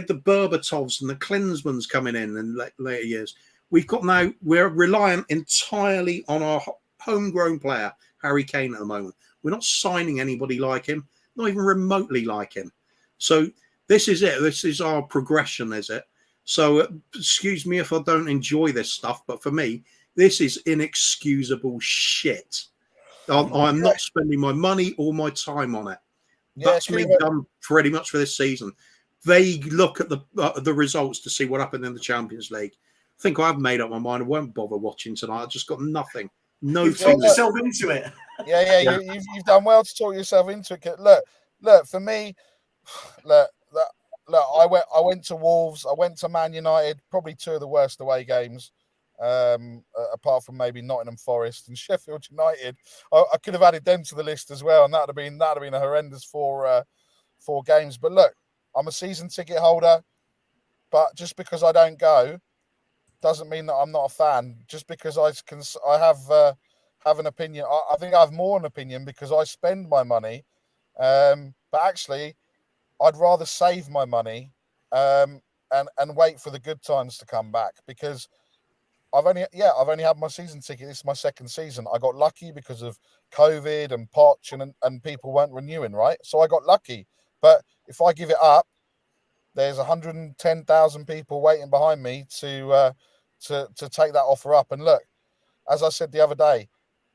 the Berbatovs and the Klinsmans coming in later years. We're reliant entirely on our homegrown player, Harry Kane, at the moment. We're not signing anybody like him, not even remotely like him. So this is it. This is our progression, is it? So excuse me if I don't enjoy this stuff, but for me, this is inexcusable shit. I'm not spending my money or my time on it. That's me done pretty much for this season. Vague look at the results to see what happened in the Champions League. I think I've made up my mind. I won't bother watching tonight. I've just got nothing. You've talked yourself into it. Yeah. You've done well to talk yourself into it. Look. For me, look. I went to Wolves. I went to Man United. Probably 2 of the worst away games, apart from maybe Nottingham Forest and Sheffield United. I could have added them to the list as well, and that'd have been a horrendous 4 games. But look, I'm a season ticket holder. But just because I don't go doesn't mean that I'm not a fan. Just because I have an opinion. I think I have more an opinion because I spend my money. But actually, I'd rather save my money and wait for the good times to come back, because I've only had my season ticket. This is my 2nd season. I got lucky because of COVID and Poch and people weren't renewing, right? So I got lucky. But if I give it up, there's 110,000 people waiting behind me to take that offer up. And look, as I said the other day,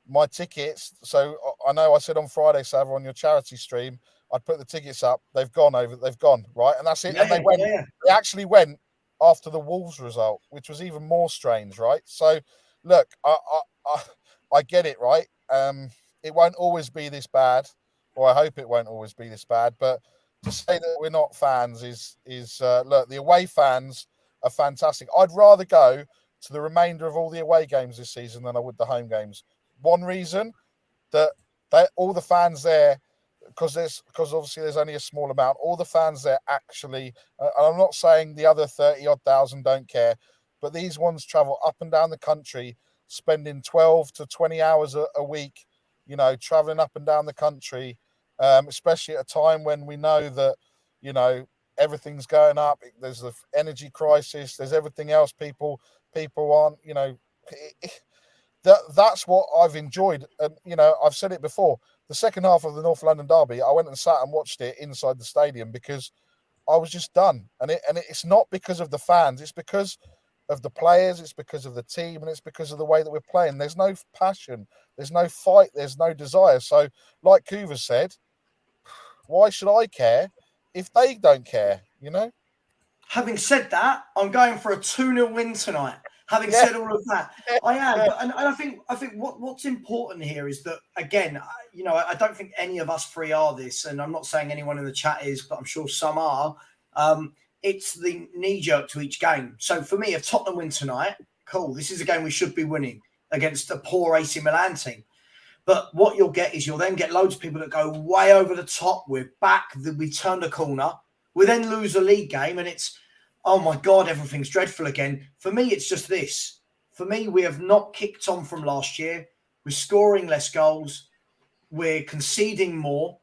my tickets. So I know I said on Friday, Savva, on your charity stream, I'd put the tickets up. They've gone, right? And that's it. And they went. Yeah. They actually went after the Wolves result, which was even more strange, right? So, look, I get it, right? It won't always be this bad, or I hope it won't always be this bad. But to say that we're not fans is look, the away fans are fantastic. I'd rather go to the remainder of all the away games this season than I would the home games. One reason that all the fans there, because obviously there's only a small amount, all the fans there actually, and I'm not saying the other 30-odd thousand don't care, but these ones travel up and down the country, spending 12 to 20 hours a week, traveling up and down the country, especially at a time when we know that, everything's going up. There's the energy crisis. There's everything else. People aren't, that's what I've enjoyed. And, I've said it before, the second half of the North London derby, I went and sat and watched it inside the stadium because I was just done. And it's not because of the fans. It's because of the players. It's because of the team. And it's because of the way that we're playing. There's no passion. There's no fight. There's no desire. So like Kuva said, why should I care if they don't care, Having said that, I'm going for a 2-0 win tonight. Having said all of that, I am, and I think what's important here is that, again, I don't think any of us three are this, and I'm not saying anyone in the chat is, but I'm sure some are. It's the knee jerk to each game. So for me, if Tottenham win tonight, cool. This is a game we should be winning against a poor AC Milan team. But what you'll get is you'll then get loads of people that go way over the top. We're back. We turned a corner. We then lose a league game, and it's, oh my God, everything's dreadful again. For me, it's just this. For me, we have not kicked on from last year. We're scoring less goals. We're conceding more.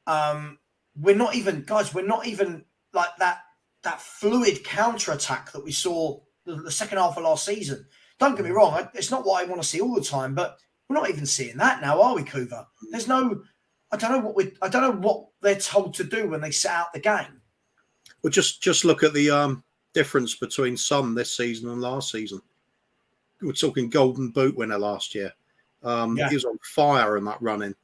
We're not even like that fluid counter-attack that we saw the second half of last season. Don't get me wrong. It's not what I want to see all the time, but we're not even seeing that now, are we, Kuva? There's no, I don't know what they're told to do when they set out the game. Well, just look at the difference between Son this season and last season. We're talking Golden Boot winner last year. He was on fire in that running.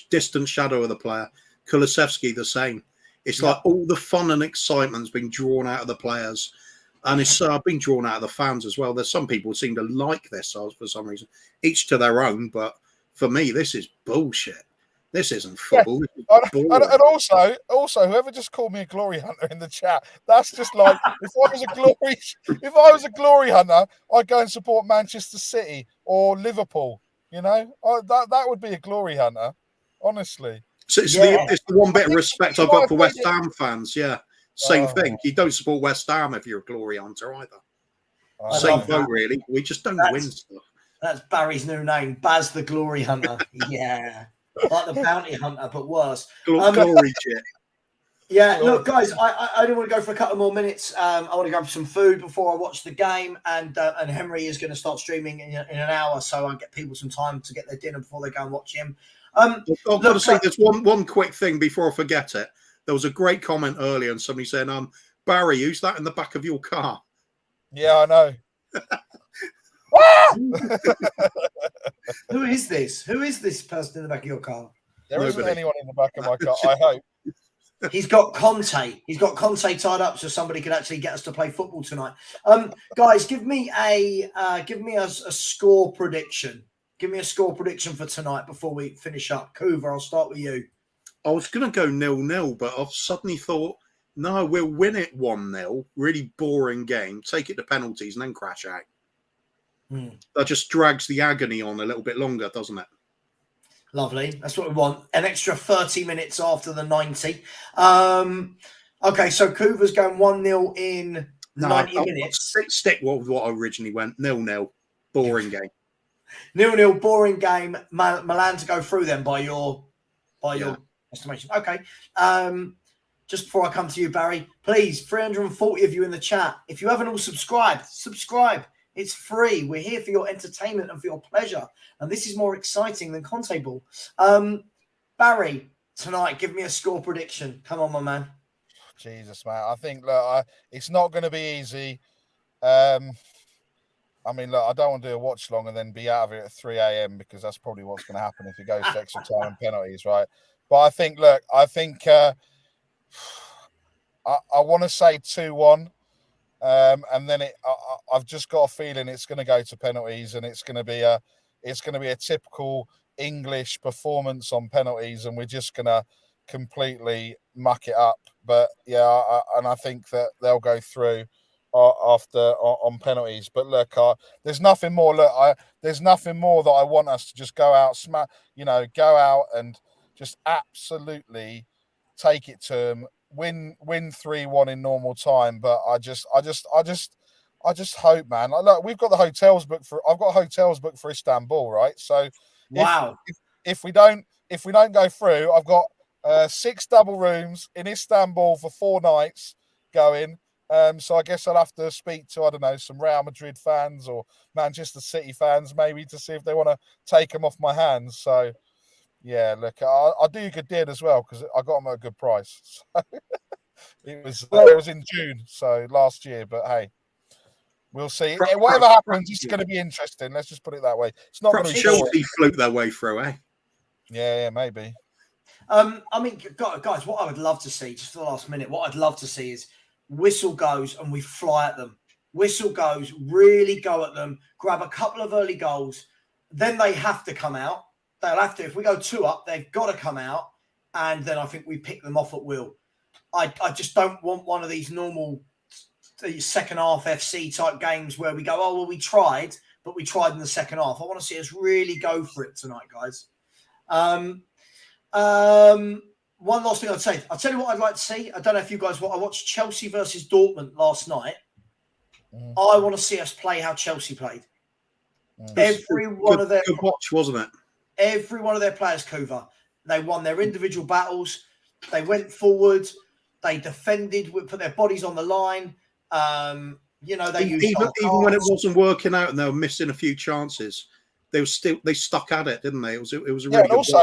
Distant shadow of the player. Kulusevski the same. It's like all the fun and excitement's been drawn out of the players. And it's been drawn out of the fans as well. There's some people who seem to like this for some reason. Each to their own. But for me, this is bullshit. This isn't football. Yeah. And also, whoever just called me a glory hunter in the chat, that's just like, if I was a glory hunter, I'd go and support Manchester City or Liverpool. That would be a glory hunter, honestly. So it's the one bit of respect I've got for West Ham fans. Yeah. Same thing. You don't support West Ham if you're a glory hunter either. Same vote, really. We just don't win stuff. That's Barry's new name, Baz the Glory Hunter. Yeah. Like the bounty hunter, but worse. Glory jet. Yeah, look, guys, I only want to go for a couple more minutes. I want to grab some food before I watch the game, and Henry is going to start streaming in an hour, so I'll get people some time to get their dinner before they go and watch him. I've got to say, there's one quick thing before I forget it. There was a great comment earlier, and somebody said, Barry, who's that in the back of your car? Yeah, I know. Who is this? Who is this person in the back of your car? There isn't anyone in the back of my car, I hope. He's got Conte. He's got Conte tied up so somebody could actually get us to play football tonight. Guys, give me a score prediction. Give me a score prediction for tonight before we finish up. Kuva, I'll start with you. I was going to go 0-0, but I've suddenly thought, no, we'll win it 1-0. Really boring game. Take it to penalties and then crash out. That just drags the agony on a little bit longer, doesn't it? Lovely. That's what we want. An extra 30 minutes after the 90. Okay, so Kuva's going 1-0 in 90 minutes. Stick with what I originally went. 0-0. Boring game. 0-0, boring game. Milan to go through then by your estimation. Okay. Just before I come to you, Barry, please, 340 of you in the chat. If you haven't all subscribed, subscribe. It's free. We're here for your entertainment and for your pleasure. And this is more exciting than Conte Ball. Barry, tonight, give me a score prediction. Come on, my man. Jesus, man. I think it's not going to be easy. I mean, look, I don't want to do a watch long and then be out of it at 3 a.m. because that's probably what's going to happen if it goes to extra time and penalties, right? But I think I want to say 2-1. And then I've just got a feeling it's going to go to penalties, and it's going to be a typical English performance on penalties, and we're just going to completely muck it up. But yeah, I think that they'll go through on penalties. But look, there's nothing more. There's nothing more that I want us to just go out, go out and just absolutely take it to them. Win 3-1 in normal time, but I just hope, man. Look, we've got the hotels booked for. I've got hotels booked for Istanbul, right? So, wow. If we don't go through, I've got 6 double rooms in Istanbul for 4 nights going. So I guess I'll have to speak to, I don't know, some Real Madrid fans or Manchester City fans maybe to see if they want to take them off my hands. So. Yeah, look, I'll do you a good deal as well because I got them at a good price. So it was in June, so last year. But hey, we'll see. Whatever happens, it's going to be interesting. Let's just put it that way. It's not going to be Chelsea float their way through, eh? Yeah, maybe. I mean, guys, what I would love to see, just for the last minute, what I'd love to see is whistle goes and we fly at them. whistle goes, really go at them, grab a couple of early goals, then they have to come out. They'll have to. If we go 2 up, they've got to come out, and then I think we pick them off at will. I just don't want one of these normal second half FC type games where we go, oh, well, we tried, but we tried in the second half. I want to see us really go for it tonight, guys. One last thing I'd say. I'll tell you what I'd like to see. I don't know if you guys I watched Chelsea versus Dortmund last night. I want to see us play how Chelsea played. Every one of their good watch, wasn't it? Every one of their players, Kuva, they won their individual battles. They went forward. They defended, put their bodies on the line. They used even when it wasn't working out and they were missing a few chances, they stuck at it, didn't they? It was a really good also,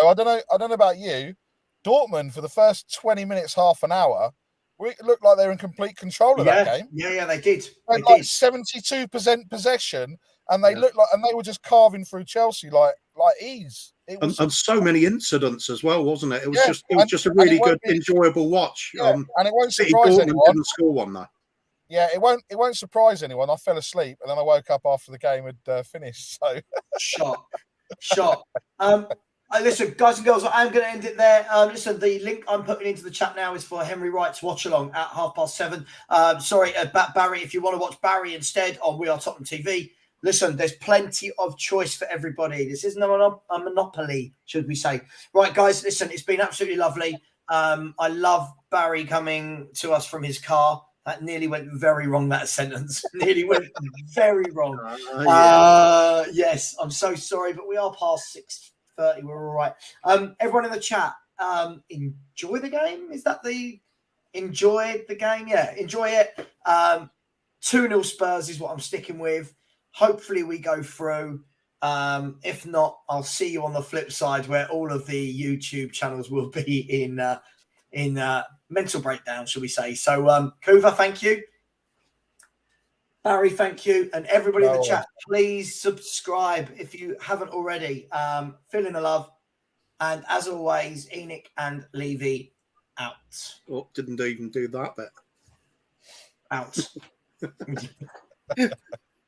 I don't know about you, Dortmund for the first 20 minutes, half an hour, it looked like they were in complete control of that game. Yeah, they did. They had like 72% possession, and they looked like, and they were just carving through Chelsea like ease. It was, and so many incidents as well, wasn't it? It was just a really good, enjoyable watch. Yeah, and it won't surprise anyone. Didn't score one though. Yeah, it won't surprise anyone. I fell asleep and then I woke up after the game had finished. So shot. Listen, guys and girls, I'm going to end it there. Listen, the link I'm putting into the chat now is for Henry Wright's watch along at 7:30. Sorry, Barry, if you want to watch Barry instead on We Are Tottenham TV. Listen, there's plenty of choice for everybody. This isn't a monopoly, should we say. Right, guys, listen, it's been absolutely lovely. I love Barry coming to us from his car. That nearly went very wrong, that sentence. Nearly went very wrong. Yes, I'm so sorry, but we are past 6:30. We're all right. Everyone in the chat, enjoy the game? Is that enjoy the game? Yeah, enjoy it. 2-0 Spurs is what I'm sticking with. Hopefully we go through. If not, I'll see you on the flip side where all of the YouTube channels will be in mental breakdown, shall we say. So, Kuva, thank you. Barry, thank you. And everybody in the chat, please subscribe if you haven't already. Feeling the love. And as always, Enoch and Levy out. Oh, didn't even do that bit. Out.